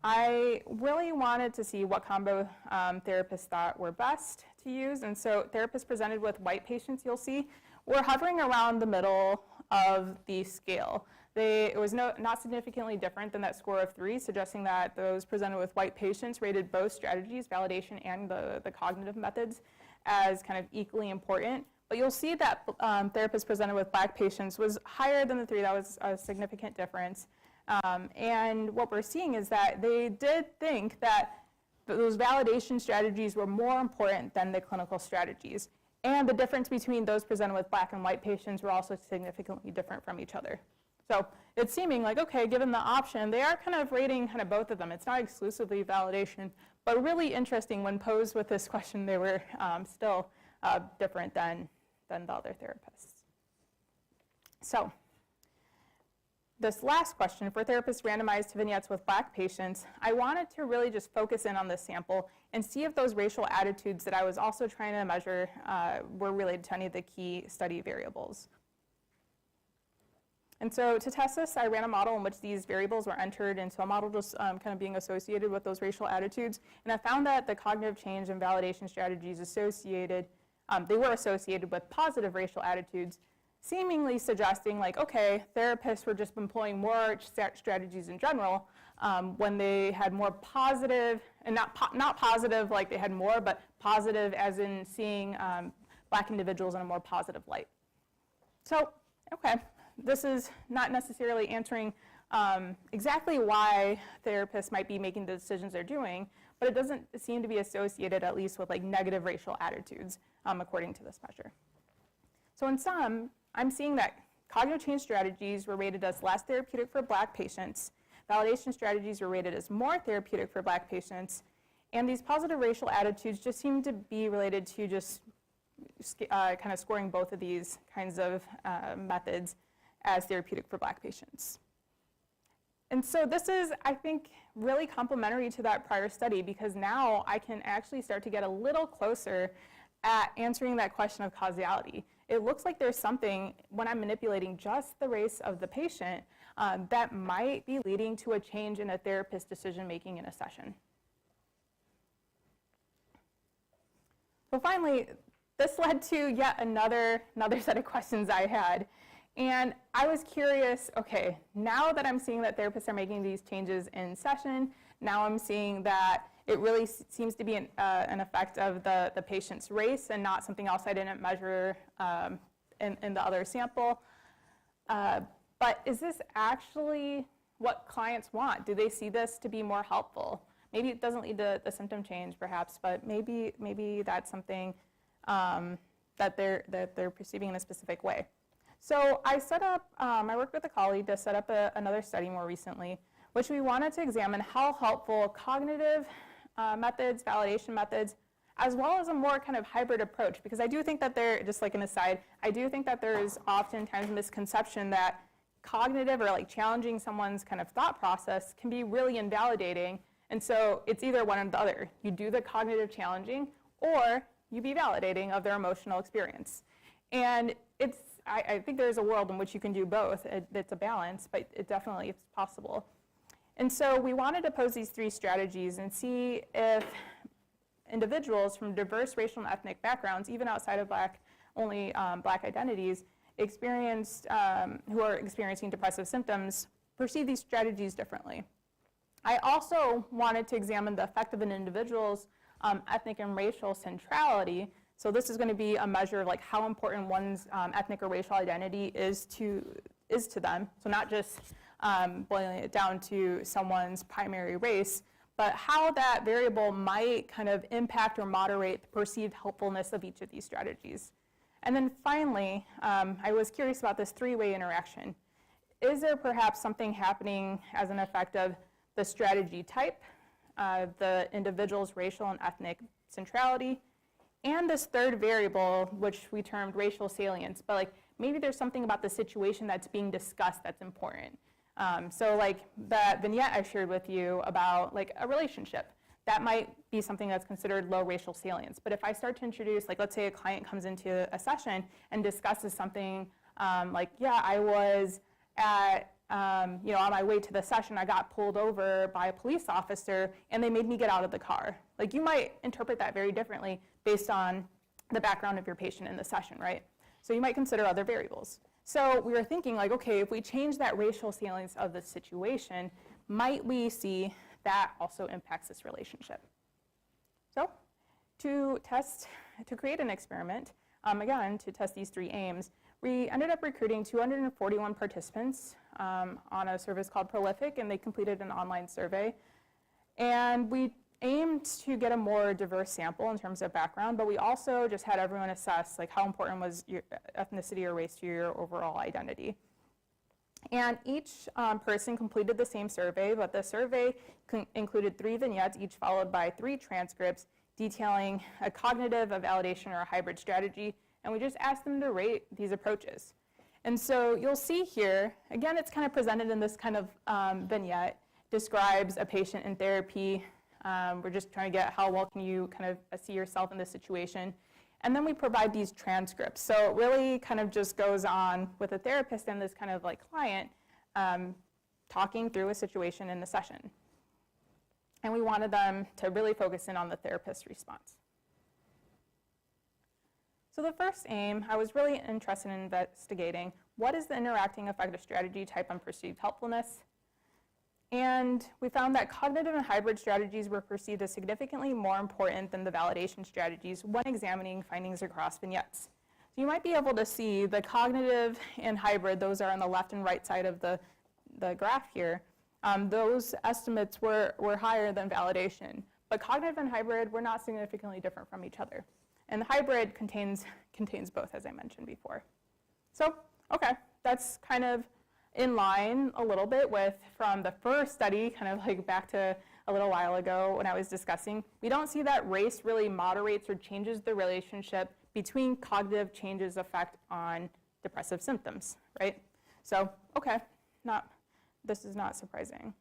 I really wanted to see what combo therapists thought were best to use. And so therapists presented with white patients, you'll see, were hovering around the middle of the scale. It was not significantly different than that score of 3, suggesting that those presented with white patients rated both strategies, validation and the cognitive methods, as kind of equally important. But you'll see that therapists presented with Black patients was higher than the 3. That was a significant difference. And what we're seeing is that they did think that those validation strategies were more important than the clinical strategies. And the difference between those presented with Black and white patients were also significantly different from each other. So it's seeming like, okay, given the option, they are kind of rating kind of both of them. It's not exclusively validation, but really interesting when posed with this question, they were still different than the other therapists. So this last question, for therapists randomized to vignettes with Black patients, I wanted to really just focus in on this sample and see if those racial attitudes that I was also trying to measure were related to any of the key study variables. And so to test this, I ran a model in which these variables were entered into a model just kind of being associated with those racial attitudes. And I found that the cognitive change and validation strategies they were associated with positive racial attitudes, seemingly suggesting like, okay, therapists were just employing more strategies in general when they had more positive, and not positive like they had more, but positive as in seeing Black individuals in a more positive light. So, okay, this is not necessarily answering exactly why therapists might be making the decisions they're doing, but it doesn't seem to be associated at least with like negative racial attitudes according to this measure. So in sum, I'm seeing that cognitive change strategies were rated as less therapeutic for Black patients, validation strategies were rated as more therapeutic for Black patients, and these positive racial attitudes just seem to be related to just kind of scoring both of these kinds of methods as therapeutic for Black patients. And so this is, I think, really complementary to that prior study, because now I can actually start to get a little closer at answering that question of causality. It looks like there's something, when I'm manipulating just the race of the patient, that might be leading to a change in a therapist's decision-making in a session. So finally, this led to yet another set of questions I had. And I was curious, okay, now that I'm seeing that therapists are making these changes in session, now I'm seeing that it really seems to be an effect of the patient's race and not something else I didn't measure in the other sample. But is this actually what clients want? Do they see this to be more helpful? Maybe it doesn't lead to the symptom change, perhaps, but maybe that's something that they're perceiving in a specific way. So I set up, I worked with a colleague to set up another study more recently, which we wanted to examine how helpful cognitive methods, validation methods, as well as a more kind of hybrid approach, because I do think that just like an aside, I do think that there is oftentimes misconception that cognitive or like challenging someone's kind of thought process can be really invalidating. And so it's either one or the other. You do the cognitive challenging, or you be validating of their emotional experience. And I think there's a world in which you can do both. It's a balance, but it definitely is possible. And so we wanted to pose these 3 strategies and see if individuals from diverse racial and ethnic backgrounds, even outside of Black identities, who are experiencing depressive symptoms, perceive these strategies differently. I also wanted to examine the effect of an individual's ethnic and racial centrality. So this is going to be a measure of like how important one's ethnic or racial identity is to them. So not just boiling it down to someone's primary race, but how that variable might kind of impact or moderate the perceived helpfulness of each of these strategies. And then finally, I was curious about this three-way interaction. Is there perhaps something happening as an effect of the strategy type, the individual's racial and ethnic centrality, and this third variable, which we termed racial salience, but like maybe there's something about the situation that's being discussed that's important. So like that vignette I shared with you about like a relationship, that might be something that's considered low racial salience. But if I start to introduce, like let's say a client comes into a session and discusses something like, yeah, I was at, on my way to the session, I got pulled over by a police officer and they made me get out of the car. Like you might interpret that very differently based on the background of your patient in the session, right? So you might consider other variables. So we were thinking like, okay, if we change that racial salience of the situation, might we see that also impacts this relationship? So to create an experiment, again, to test these three aims, we ended up recruiting 241 participants on a service called Prolific, and they completed an online survey. And we aimed to get a more diverse sample in terms of background, but we also just had everyone assess like how important was your ethnicity or race to your overall identity. And each person completed the same survey, but the survey included 3 vignettes, each followed by 3 transcripts detailing a cognitive, a validation, or a hybrid strategy, and we just asked them to rate these approaches. And so you'll see here, again, it's kind of presented in this kind of vignette, describes a patient in therapy. We're just trying to get how well can you kind of see yourself in this situation. And then we provide these transcripts. So it really kind of just goes on with a therapist and this kind of like client talking through a situation in the session. And we wanted them to really focus in on the therapist's response. So the first aim, I was really interested in investigating what is the interacting effective strategy type on perceived helpfulness. And we found that cognitive and hybrid strategies were perceived as significantly more important than the validation strategies when examining findings across vignettes. So you might be able to see the cognitive and hybrid, those are on the left and right side of the graph here. Those estimates were higher than validation, but cognitive and hybrid were not significantly different from each other. And the hybrid contains both, as I mentioned before. So, okay, that's kind of in line a little bit with from the first study, kind of like back to a little while ago when I was discussing. We don't see that race really moderates or changes the relationship between cognitive changes effect on depressive symptoms, right? So, okay, this is not surprising.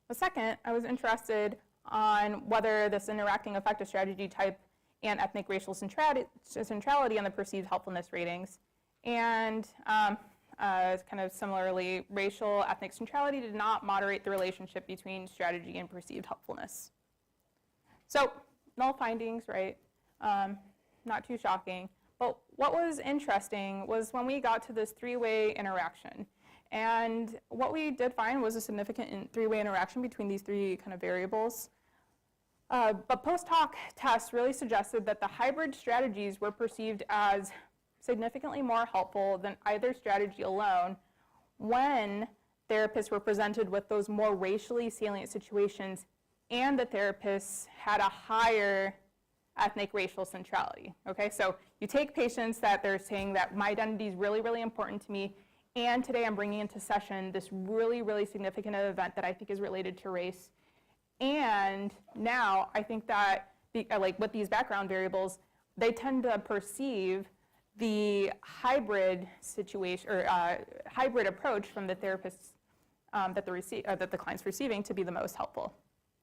The second, I was interested on whether this interacting effective strategy type and ethnic racial centrality on the perceived helpfulness ratings. And kind of similarly, racial ethnic centrality did not moderate the relationship between strategy and perceived helpfulness. So null findings, right? Not too shocking. But what was interesting was when we got to this 3-way interaction. And what we did find was a significant 3-way interaction between these 3 kind of variables. But post hoc tests really suggested that the hybrid strategies were perceived as significantly more helpful than either strategy alone when therapists were presented with those more racially salient situations and the therapists had a higher ethnic racial centrality. Okay, so you take patients that they're saying that my identity is really, really important to me, and today I'm bringing into session this really, really significant event that I think is related to race. And now I think that like with these background variables, they tend to perceive the hybrid situation or hybrid approach from the therapists that the client's receiving to be the most helpful.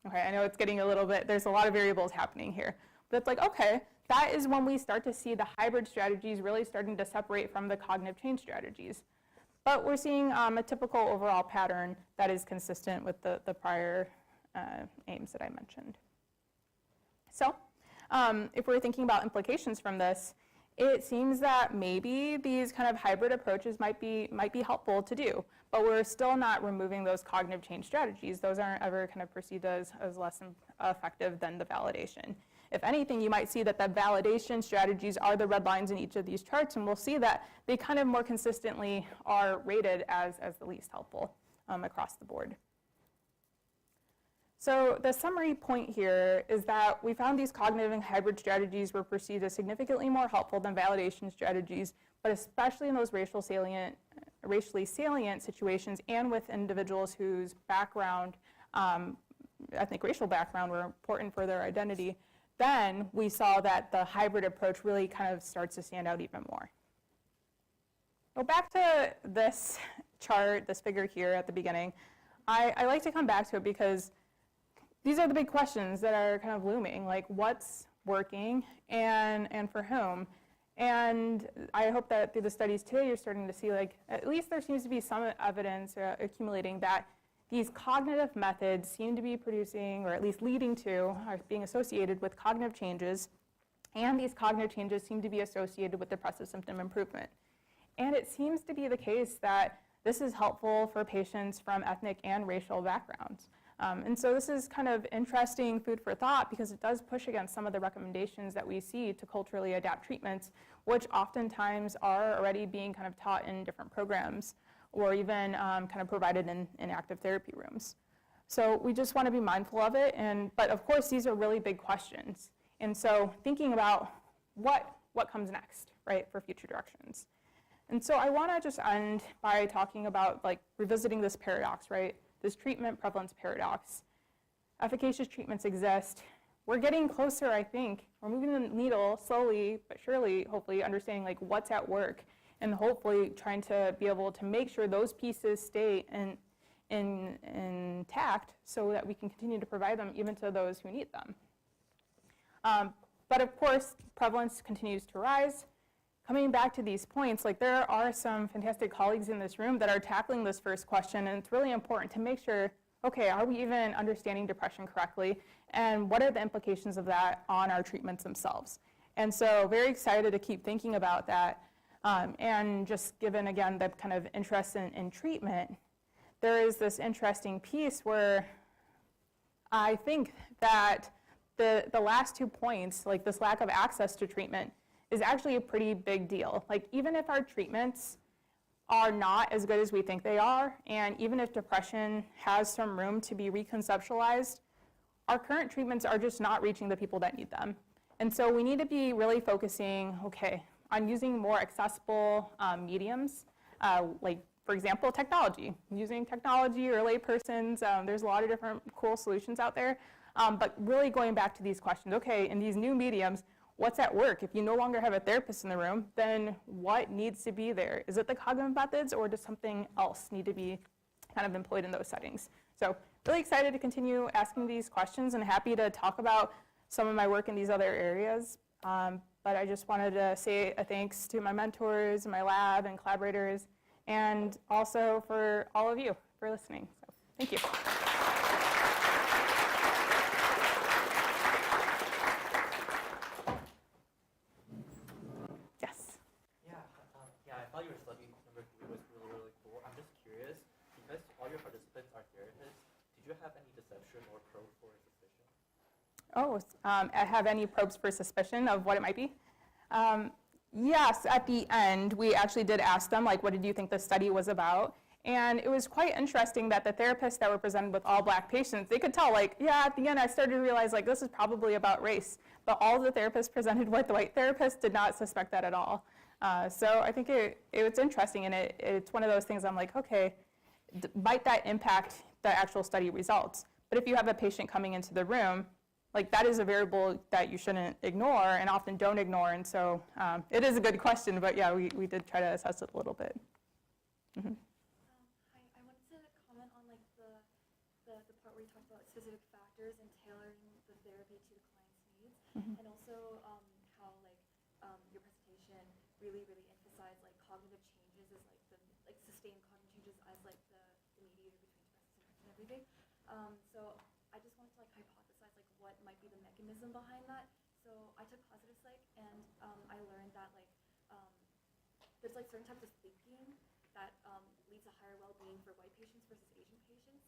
Okay, I know it's getting a little bit, there's a lot of variables happening here, but it's like, okay, that is when we start to see the hybrid strategies really starting to separate from the cognitive change strategies. But we're seeing a typical overall pattern that is consistent with the prior aims that I mentioned. So if we're thinking about implications from this, it seems that maybe these kind of hybrid approaches might be helpful to do, but we're still not removing those cognitive change strategies. Those aren't ever kind of perceived as less effective than the validation. If anything, you might see that the validation strategies are the red lines in each of these charts, and we'll see that they kind of more consistently are rated as the least helpful across the board. So the summary point here is that we found these cognitive and hybrid strategies were perceived as significantly more helpful than validation strategies, but especially in those racially salient situations and with individuals whose background, ethnic racial background, were important for their identity. Then we saw that the hybrid approach really kind of starts to stand out even more. Go back to this chart, this figure here at the beginning. I like to come back to it because these are the big questions that are kind of looming, like what's working and for whom. And I hope that through the studies today, you're starting to see, like, at least there seems to be some evidence accumulating that these cognitive methods seem to be producing, or at least leading to, or being associated with cognitive changes, and these cognitive changes seem to be associated with depressive symptom improvement. And it seems to be the case that this is helpful for patients from ethnic and racial backgrounds. And so this is kind of interesting food for thought because it does push against some of the recommendations that we see to culturally adapt treatments, which oftentimes are already being kind of taught in different programs or even kind of provided in active therapy rooms. So we just want to be mindful of it. But of course, these are really big questions. And so thinking about what comes next, right, for future directions. And so I want to just end by talking about, like, revisiting this paradox, right? This treatment prevalence paradox. Efficacious treatments exist. We're getting closer, I think. We're moving the needle slowly, but surely, hopefully, understanding, like, what's at work, and hopefully trying to be able to make sure those pieces stay intact so that we can continue to provide them even to those who need them. But of course, prevalence continues to rise. Coming back to these points, like, there are some fantastic colleagues in this room that are tackling this first question, and it's really important to make sure, okay, are we even understanding depression correctly, and what are the implications of that on our treatments themselves? And so very excited to keep thinking about that, and just given, again, the kind of interest in treatment, there is this interesting piece where I think that the last 2 points, like this lack of access to treatment, is actually a pretty big deal. Like, even if our treatments are not as good as we think they are, and even if depression has some room to be reconceptualized, our current treatments are just not reaching the people that need them. And so we need to be really focusing, okay, on using more accessible mediums, like, for example, technology. Using technology or laypersons, there's a lot of different cool solutions out there, but really going back to these questions, okay, in these new mediums, what's at work? If you no longer have a therapist in the room, then what needs to be there? Is it the cognitive methods, or does something else need to be kind of employed in those settings? So really excited to continue asking these questions and happy to talk about some of my work in these other areas. But I just wanted to say a thanks to my mentors, my lab, and collaborators, and also for all of you for listening. So thank you. I thought your study number 3 was really cool. I'm just curious, because all your participants are therapists, did you have any deception or probe for suspicion? I have any probes for suspicion of what it might be? Yes, at the end, we actually did ask them, like, what did you think the study was about? And it was quite interesting that the therapists that were presented with all Black patients, they could tell, like, yeah, at the end I started to realize, like, this is probably about race. But all the therapists presented with the white therapists did not suspect that at all. So I think it's interesting, and it's one of those things I'm like, okay, might that impact the actual study results? But if you have a patient coming into the room, like, that is a variable that you shouldn't ignore and often don't ignore. And so it is a good question, but yeah, we did try to assess it a little bit. Mm-hmm. Hi, I wanted to comment on, like, the part where you talked about specific factors and tailoring the therapy to the client's needs, and also how, like, your presentation really emphasized, like, cognitive changes as, like, sustained cognitive changes as, like, the mediator between depressive and everything. So I just wanted to, like, hypothesize, like, what might be the mechanism behind that. So I took positive psych, and I learned that, like, there's, like, certain types of thinking that leads to higher well-being for white patients versus Asian patients.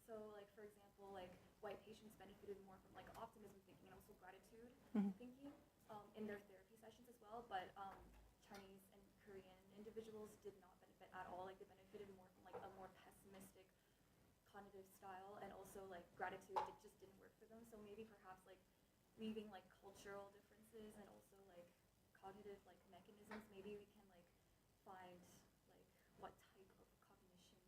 So, like, for example, like, white patients benefited more from, like, optimism thinking and also gratitude thinking in their therapy sessions as well, but Chinese and Korean individuals did not benefit at all. Like, they benefited more from, like, a more pessimistic cognitive cognitive style, and also like gratitude just didn't work for them. So maybe perhaps like leaving like cultural differences and also like cognitive like mechanisms, maybe we can like find like what type of cognition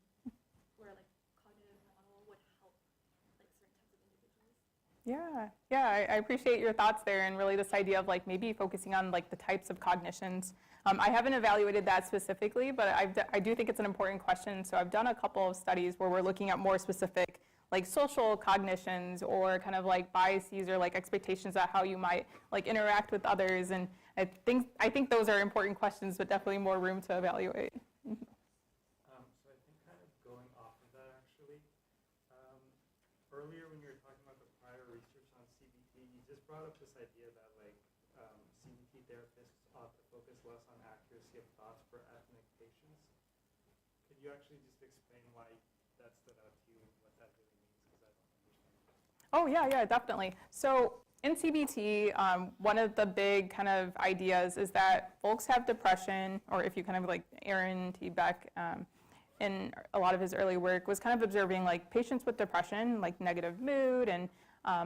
or like cognitive model would help like certain types of individuals. Yeah, I appreciate your thoughts there, and really this idea of like maybe focusing on like the types of cognitions. I haven't evaluated that specifically, but I do think it's an important question. So I've done a couple of studies where we're looking at more specific like social cognitions or kind of like biases or like expectations of how you might like interact with others. And I think those are important questions, but definitely more room to evaluate. So I think kind of going off of that actually, earlier when you were talking about the prior research on CBT, you just brought up this idea that like CBT therapists ought to focus less on accuracy of thoughts for ethnic patients. Could you actually just explain why that stood out to you and what that really means? Because I don't understand. Oh, yeah, definitely. So in CBT, one of the big kind of ideas is that folks have depression, or if you kind of like Aaron T. Beck in a lot of his early work was kind of observing like patients with depression, like negative mood and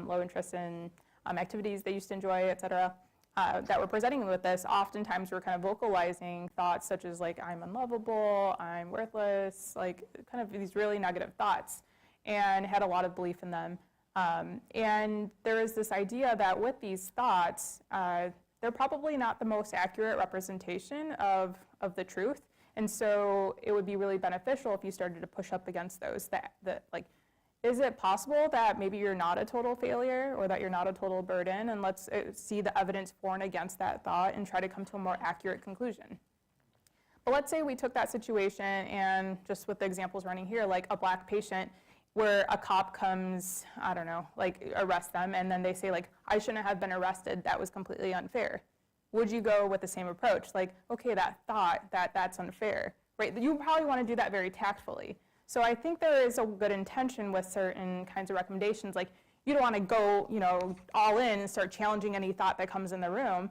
low interest in activities they used to enjoy, et cetera, that were presenting with this. Oftentimes we're kind of vocalizing thoughts such as like, I'm unlovable, I'm worthless, like kind of these really negative thoughts, and had a lot of belief in them. And there is this idea that with these thoughts, they're probably not the most accurate representation of the truth. And so it would be really beneficial if you started to push up against those. That like, is it possible that maybe you're not a total failure or that you're not a total burden? And let's see the evidence for and against that thought and try to come to a more accurate conclusion. But let's say we took that situation and just with the examples running here, like a black patient where a cop comes, I don't know, like arrest them, and then they say like, I shouldn't have been arrested, that was completely unfair. Would you go with the same approach? Like, okay, that thought, that's unfair, right? You probably want to do that very tactfully. So I think there is a good intention with certain kinds of recommendations. Like, you don't want to go, all in and start challenging any thought that comes in the room.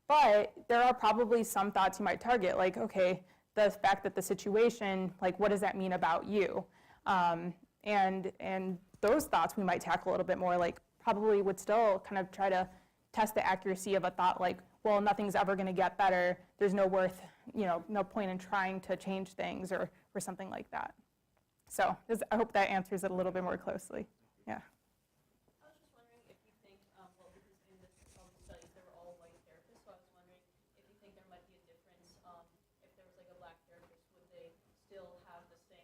But there are probably some thoughts you might target, like, okay, the fact that the situation, like, what does that mean about you? And those thoughts we might tackle a little bit more, like probably would still kind of try to test the accuracy of a thought like, well, nothing's ever going to get better. There's no point in trying to change things or something like that. So I hope that answers it a little bit more closely. Yeah. I was just wondering if you think, because in all the studies they were all white therapists, so I was wondering if you think there might be a difference if there was like a black therapist, would they still have the same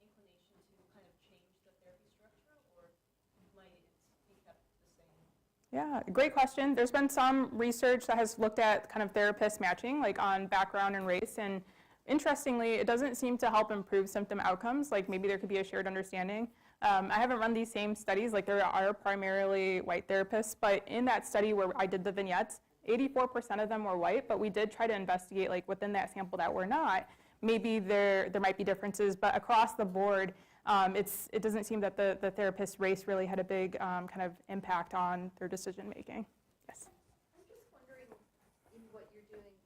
inclination to kind of change the therapy structure, or might it be kept the same? Yeah, great question. There's been some research that has looked at kind of therapist matching, like on background and race, and interestingly, it doesn't seem to help improve symptom outcomes. Like maybe there could be a shared understanding. I haven't run these same studies, like there are primarily white therapists, but in that study where I did the vignettes, 84% of them were white, but we did try to investigate like within that sample that were not. Maybe there might be differences, but across the board, it doesn't seem that the therapist's race really had a big kind of impact on their decision making. Yes. I'm just wondering, in what you're doing,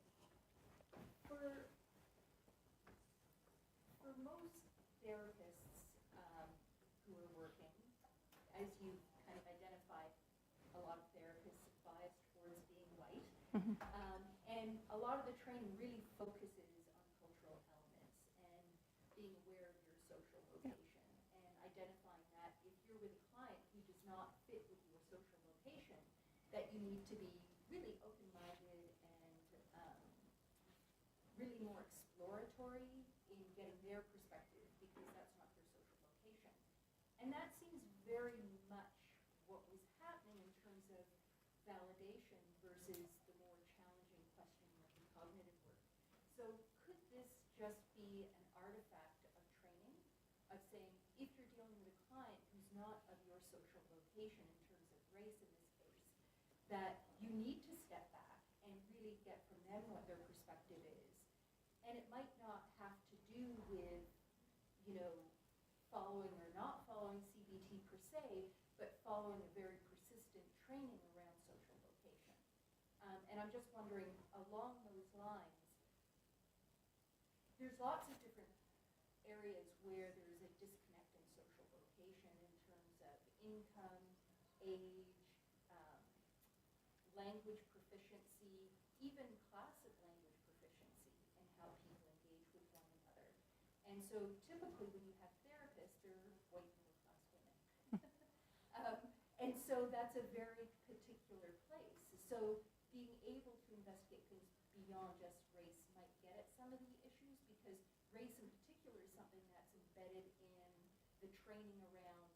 for most therapists who are working, as you kind of identified, a lot of therapists biased towards being white, and a lot of the training really focuses on cultural elements and being aware of your social location and identifying that if you're with a client who does not fit with your social location, that you need to be really open-minded and really more exploratory in getting their perspective because that's not their social location. And that seems very much what was happening in terms of validation versus the more challenging questioning of the cognitive work. So could this just be an artifact of training, of saying if you're dealing with a client who's not of your social location in terms of race in this case, that you need to step back and really get from them what their perspective is. And it might not have to do with, following or not following CBT per se, but following a very persistent training around social location. And I'm just wondering, along those lines, there's lots of different areas where there's a disconnect in social income, age, language proficiency, even classic language proficiency, and how people engage with one another. And so typically when you have therapists, they're white middle-class women. And so that's a very particular place. So being able to investigate things beyond just race might get at some of the issues, because race in particular is something that's embedded in the training around,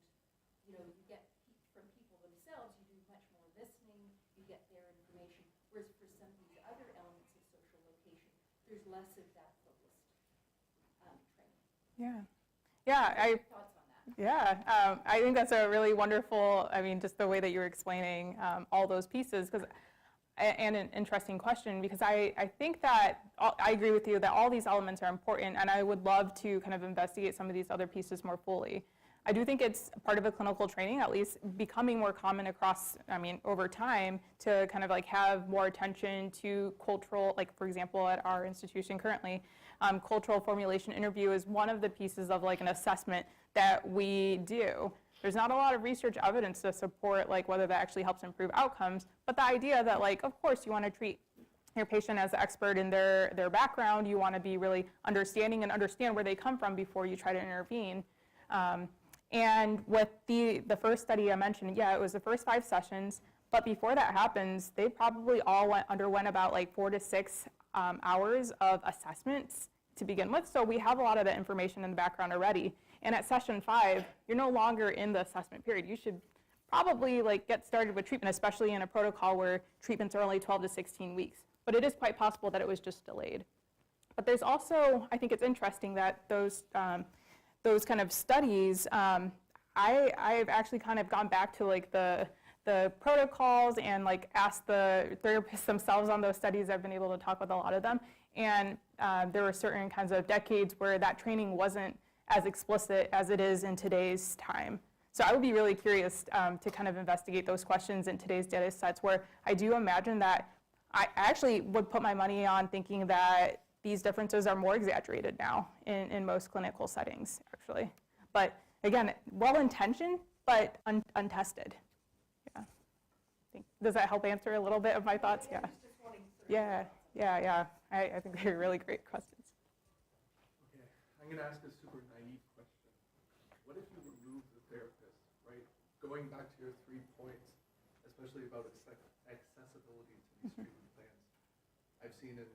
you get from people themselves, you do much more listening, you get their information, whereas for some of these other elements of social location, there's less of that focused training. Yeah. Yeah, Thoughts on that? Yeah, I think that's a really wonderful, just the way that you were explaining all those pieces, and an interesting question, because I think that, I agree with you that all these elements are important, and I would love to kind of investigate some of these other pieces more fully. I do think it's part of a clinical training, at least becoming more common across, over time, to kind of like have more attention to cultural, like for example, at our institution currently, cultural formulation interview is one of the pieces of like an assessment that we do. There's not a lot of research evidence to support like whether that actually helps improve outcomes, but the idea that like, of course, you want to treat your patient as the expert in their background, you want to be really understanding and understand where they come from before you try to intervene. And with the first study I mentioned, yeah, it was the first 5 sessions, but before that happens, they probably all underwent about like 4 to 6 hours of assessments to begin with. So we have a lot of the information in the background already. And at session 5, you're no longer in the assessment period. You should probably like get started with treatment, especially in a protocol where treatments are only 12 to 16 weeks. But it is quite possible that it was just delayed. But there's also, I think it's interesting that those kind of studies, I've actually kind of gone back to like the protocols and like asked the therapists themselves on those studies. I've been able to talk with a lot of them. And there were certain kinds of decades where that training wasn't as explicit as it is in today's time. So I would be really curious to kind of investigate those questions in today's data sets, where I do imagine that I actually would put my money on thinking that these differences are more exaggerated now in most clinical settings, actually. But again, well-intentioned, but untested. Yeah. Does that help answer a little bit of my thoughts? Yeah. Yeah. I think they're really great questions. Okay, I'm going to ask a super naive question. What if you remove the therapist, right? Going back to your 3 points, especially about accessibility to these treatment plans. I've seen in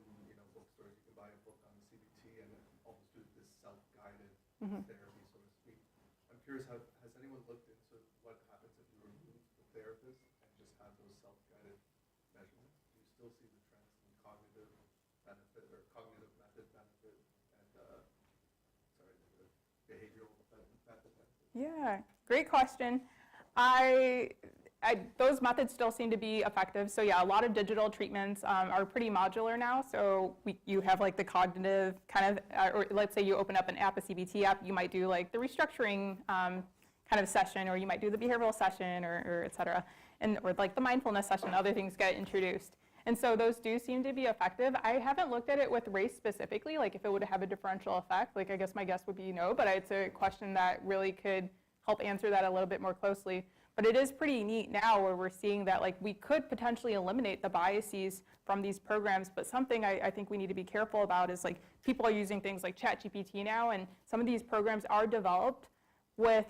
bookstores, you can buy a book on the CBT and almost do this self-guided therapy, so to speak. I'm curious, has anyone looked into what happens if you remove the therapist and just have those self-guided measurements? Do you still see the trends in cognitive benefit or cognitive method benefit and the behavioral method benefit? Yeah, great question. Those methods still seem to be effective. So yeah, a lot of digital treatments are pretty modular now. So you have like the cognitive kind of, or let's say you open up an app, a CBT app, you might do like the restructuring kind of session, or you might do the behavioral session, or et cetera, or like the mindfulness session, other things get introduced. And so those do seem to be effective. I haven't looked at it with race specifically, like if it would have a differential effect. Like I guess my guess would be no, but it's a question that really could help answer that a little bit more closely. But it is pretty neat now where we're seeing that like we could potentially eliminate the biases from these programs, but something I think we need to be careful about is like people are using things like ChatGPT now, and some of these programs are developed with,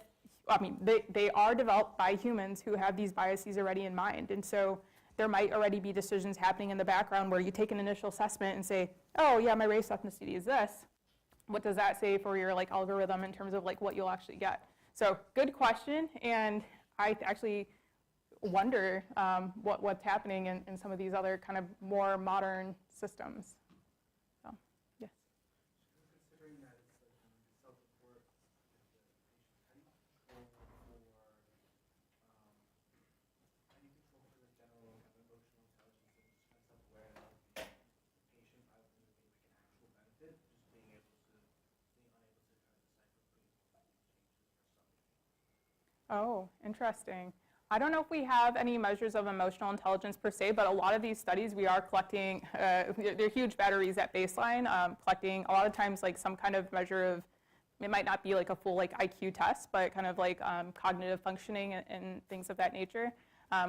they are developed by humans who have these biases already in mind. And so there might already be decisions happening in the background where you take an initial assessment and say, oh yeah, my race ethnicity is this. What does that say for your like algorithm in terms of like what you'll actually get? So good question, and I actually wonder what's happening in some of these other kind of more modern systems. So, yes. Considering that it's like self-report and the patient, how do you control for the general kind of emotional intelligence and just kind of self-awareness of the patient rather than being like an actual benefit, just being unable to kind of decipher between changes for some. Oh, interesting. I don't know if we have any measures of emotional intelligence per se, but a lot of these studies we are collecting, they're huge batteries at baseline, collecting a lot of times like some kind of measure of it might not be like a full like IQ test, but kind of like cognitive functioning and things of that nature.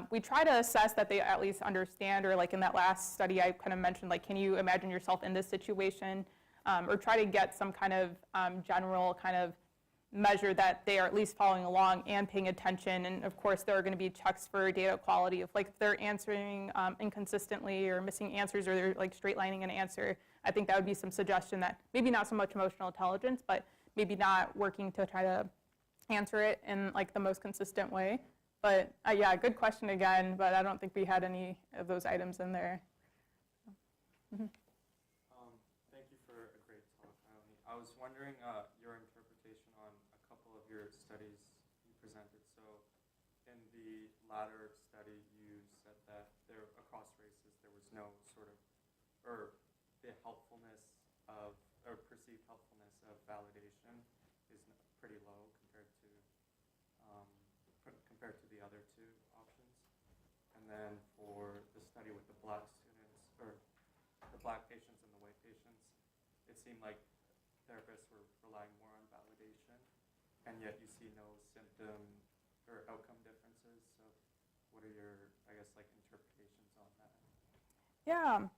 We try to assess that they at least understand, or like in that last study I kind of mentioned, like, can you imagine yourself in this situation? Or try to get some kind of general kind of measure that they are at least following along and paying attention. And of course, there are going to be checks for data quality. If like they're answering inconsistently or missing answers, or they're like straight lining an answer, I think that would be some suggestion that maybe not so much emotional intelligence, but maybe not working to try to answer it in like the most consistent way. But yeah, good question again, but I don't think we had any of those items in there. Thank you for a great talk, Iony. I was wondering your interpretation on a couple of your studies you presented. So in the latter study, you said that there, across races, there was no sort of, or the helpfulness of, or perceived helpfulness of validation is pretty low compared to the other two options. And then for the study with the black students, or the black patients and the white patients, it seemed like therapists were relying more on validation, and yet you see no symptom or outcome differences. So what are your, I guess, like interpretations on that? Yeah,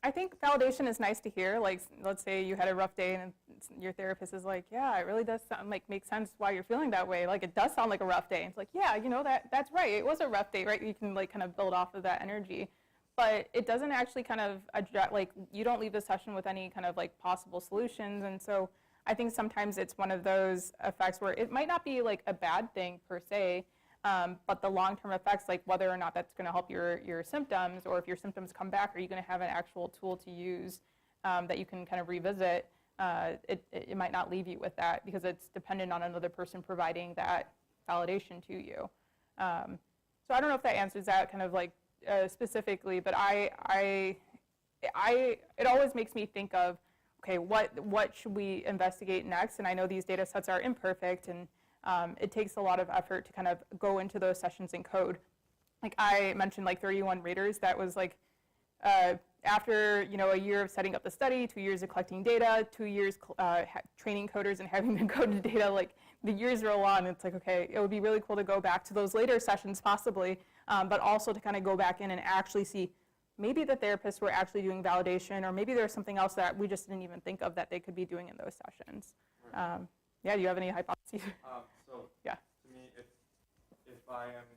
I think validation is nice to hear. Like, let's say you had a rough day and your therapist is like, yeah, it really does sound like make sense why you're feeling that way. Like, it does sound like a rough day. It's like, yeah, you know, that's right. It was a rough day, right? You can like kind of build off of that energy. But it doesn't actually kind of address, like, you don't leave the session with any kind of like possible solutions. And so I think sometimes it's one of those effects where it might not be like a bad thing per se, but the long-term effects, like whether or not that's going to help your symptoms, or if your symptoms come back, are you going to have an actual tool to use that you can kind of revisit, it might not leave you with that, because it's dependent on another person providing that validation to you. So I don't know if that answers that kind of like specifically, but it always makes me think of, okay, what should we investigate next? And I know these data sets are imperfect, and it takes a lot of effort to kind of go into those sessions and code. Like I mentioned, like 31 readers, that was like after a year of setting up the study, 2 years of collecting data, 2 years training coders and having them code data, like the years roll on. It's like, okay, it would be really cool to go back to those later sessions possibly, but also to kind of go back in and actually see maybe the therapists were actually doing validation, or maybe there's something else that we just didn't even think of that they could be doing in those sessions. Right. Yeah, do you have any hypotheses? So Yeah. to me, if I am,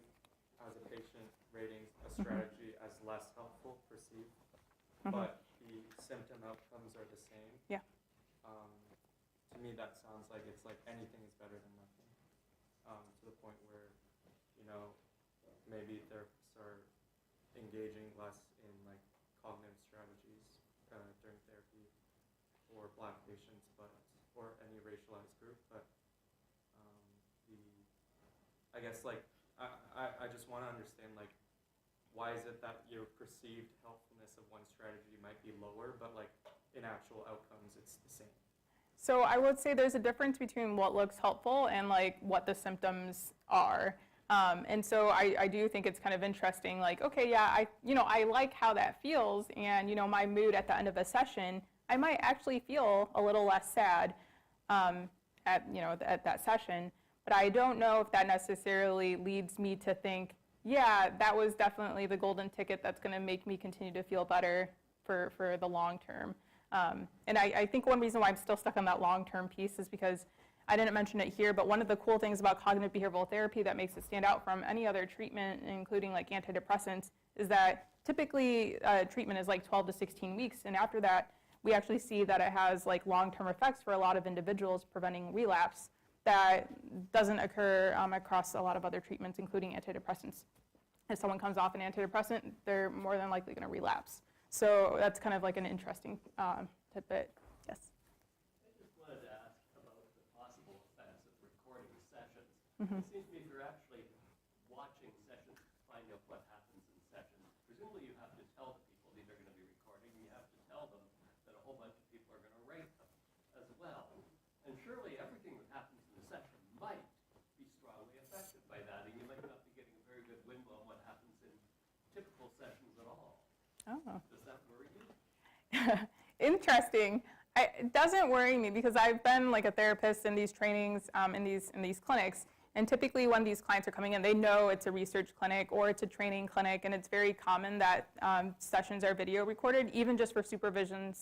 as a patient, rating a strategy as less helpful perceived, but the symptom outcomes are the same, Yeah. To me that sounds like it's like anything is better than nothing, to the point where, maybe therapists are engaging less in like cognitive strategies during therapy for black patients, or any racialized group, but I guess like I just want to understand, like, why is it that your perceived helpfulness of one strategy might be lower, but like in actual outcomes it's the same? So I would say there's a difference between what looks helpful and like what the symptoms are. And so I do think it's kind of interesting, like, okay, yeah, I like how that feels, and my mood at the end of a session, I might actually feel a little less sad at that session, but I don't know if that necessarily leads me to think, yeah, that was definitely the golden ticket that's going to make me continue to feel better for the long term. And I think one reason why I'm still stuck on that long-term piece is because I didn't mention it here, but one of the cool things about cognitive behavioral therapy that makes it stand out from any other treatment, including like antidepressants, is that typically treatment is like 12 to 16 weeks, and after that, we actually see that it has like long-term effects for a lot of individuals, preventing relapse that doesn't occur across a lot of other treatments, including antidepressants. If someone comes off an antidepressant, they're more than likely going to relapse. So that's kind of like an interesting tidbit. Yes? I just wanted to ask about the possible effects of recording sessions. Mm-hmm. It seems to me if you're actually watching sessions, finding out what happens in sessions, presumably you have to tell the people these are going to be recording, and you have to tell them that a whole bunch of people are going to rate them as well. And surely everything that happens in the session might be strongly affected by that, and you might not be getting a very good window on what happens in typical sessions at all. Oh. Does that worry you? Interesting. It doesn't worry me because I've been like a therapist in these trainings, in these clinics, and typically when these clients are coming in, they know it's a research clinic or it's a training clinic, and it's very common that sessions are video recorded, even just for supervision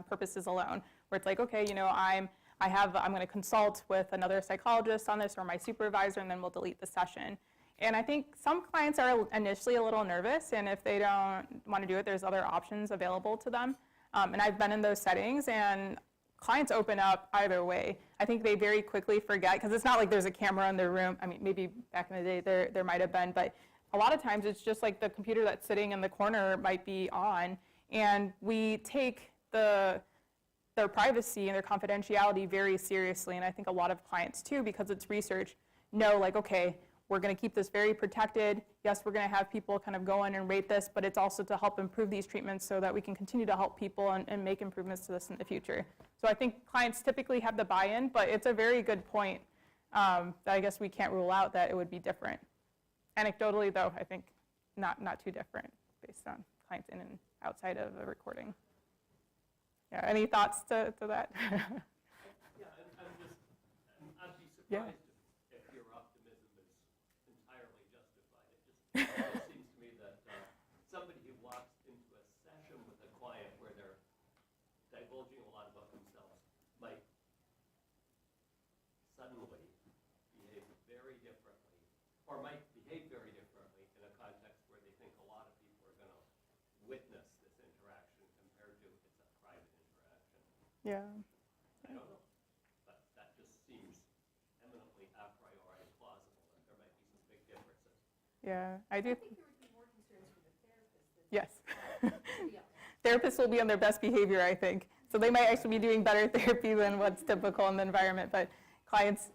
purposes alone, where it's like, okay, you know, I'm going to consult with another psychologist on this or my supervisor, and then we'll delete the session. And I think some clients are initially a little nervous, and if they don't want to do it, there's other options available to them. And I've been in those settings, and clients open up either way. I think they very quickly forget, because it's not like there's a camera in their room. I mean, maybe back in the day there might have been, but a lot of times it's just like the computer that's sitting in the corner might be on, and we take their privacy and their confidentiality very seriously. And I think a lot of clients too, because it's research, know like, okay, we're going to keep this very protected. Yes, we're going to have people kind of go in and rate this, but it's also to help improve these treatments so that we can continue to help people and make improvements to this in the future. So I think clients typically have the buy-in, but it's a very good point that I guess we can't rule out that it would be different. Anecdotally, though, I think not too different based on clients in and outside of a recording. Yeah, any thoughts to that? Yeah, I'd be surprised Yeah. if your optimism is entirely justified. It just seems to me that somebody who walks into a session with a client where they're divulging a lot about themselves might suddenly behave very differently, or might behave very differently in a context where they think a lot of people are going to witness this interaction compared to it's a private interaction. Yeah. I don't know, but that just seems eminently a priori plausible that there might be some big differences. Yeah, I do. I think there would be more concerns for the therapist than Yes. to be honest. Therapists will be on their best behavior, I think. So they might actually be doing better therapy than what's typical in the environment. But clients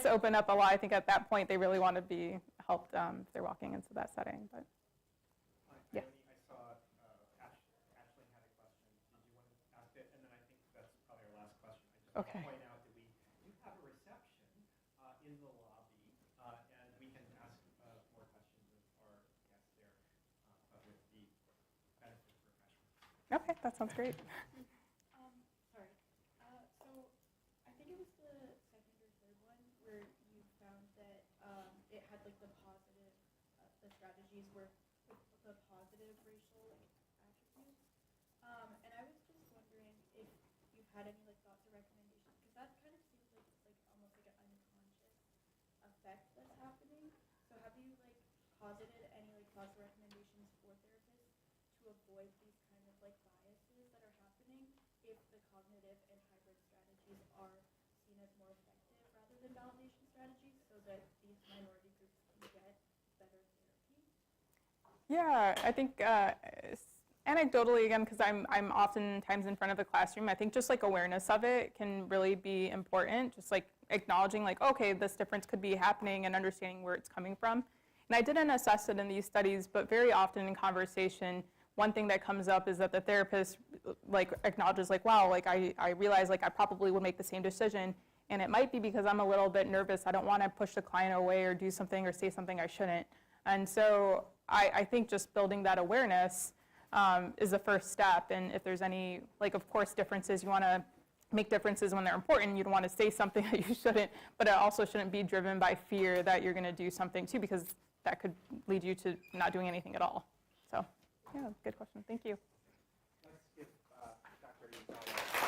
open up a lot. I think at that point they really want to be helped if they're walking into that setting. But yeah. Iony, I saw Ashley had a question. Did you want to ask it? And then I think that's probably our last question. I just Okay. want to point out that we do have a reception in the lobby, and we can ask more questions of our guests there, but with the benefit of refreshments. Okay, that sounds great. Sorry. So I think it was the second or third one where you found that it had like the positive, the strategies were the positive racial attributes. And I was just wondering if you've had any like thoughts or recommendations, because that kind of seems like it's like almost like an unconscious effect that's happening. So have you like posited any like thoughts or recommendations for therapists to avoid these kind of like biases that are happening if the cognitive and hybrid strategies are seen as more effective rather than validation strategies, so that these minority groups can get better therapy? Yeah, I think anecdotally, again, because I'm oftentimes in front of the classroom, I think just like awareness of it can really be important. Just like acknowledging like, okay, this difference could be happening and understanding where it's coming from. And I didn't assess it in these studies, but very often in conversation, one thing that comes up is that the therapist like acknowledges like, wow, like I realize like I probably would make the same decision, and it might be because I'm a little bit nervous. I don't want to push the client away or do something or say something I shouldn't. And so I think just building that awareness is the first step. And if there's any, like, of course, differences, you want to make differences when they're important. You don't want to say something that you shouldn't, but it also shouldn't be driven by fear that you're going to do something too, because that could lead you to not doing anything at all. So, yeah, good question. Thank you. Let's give Dr. Ezawa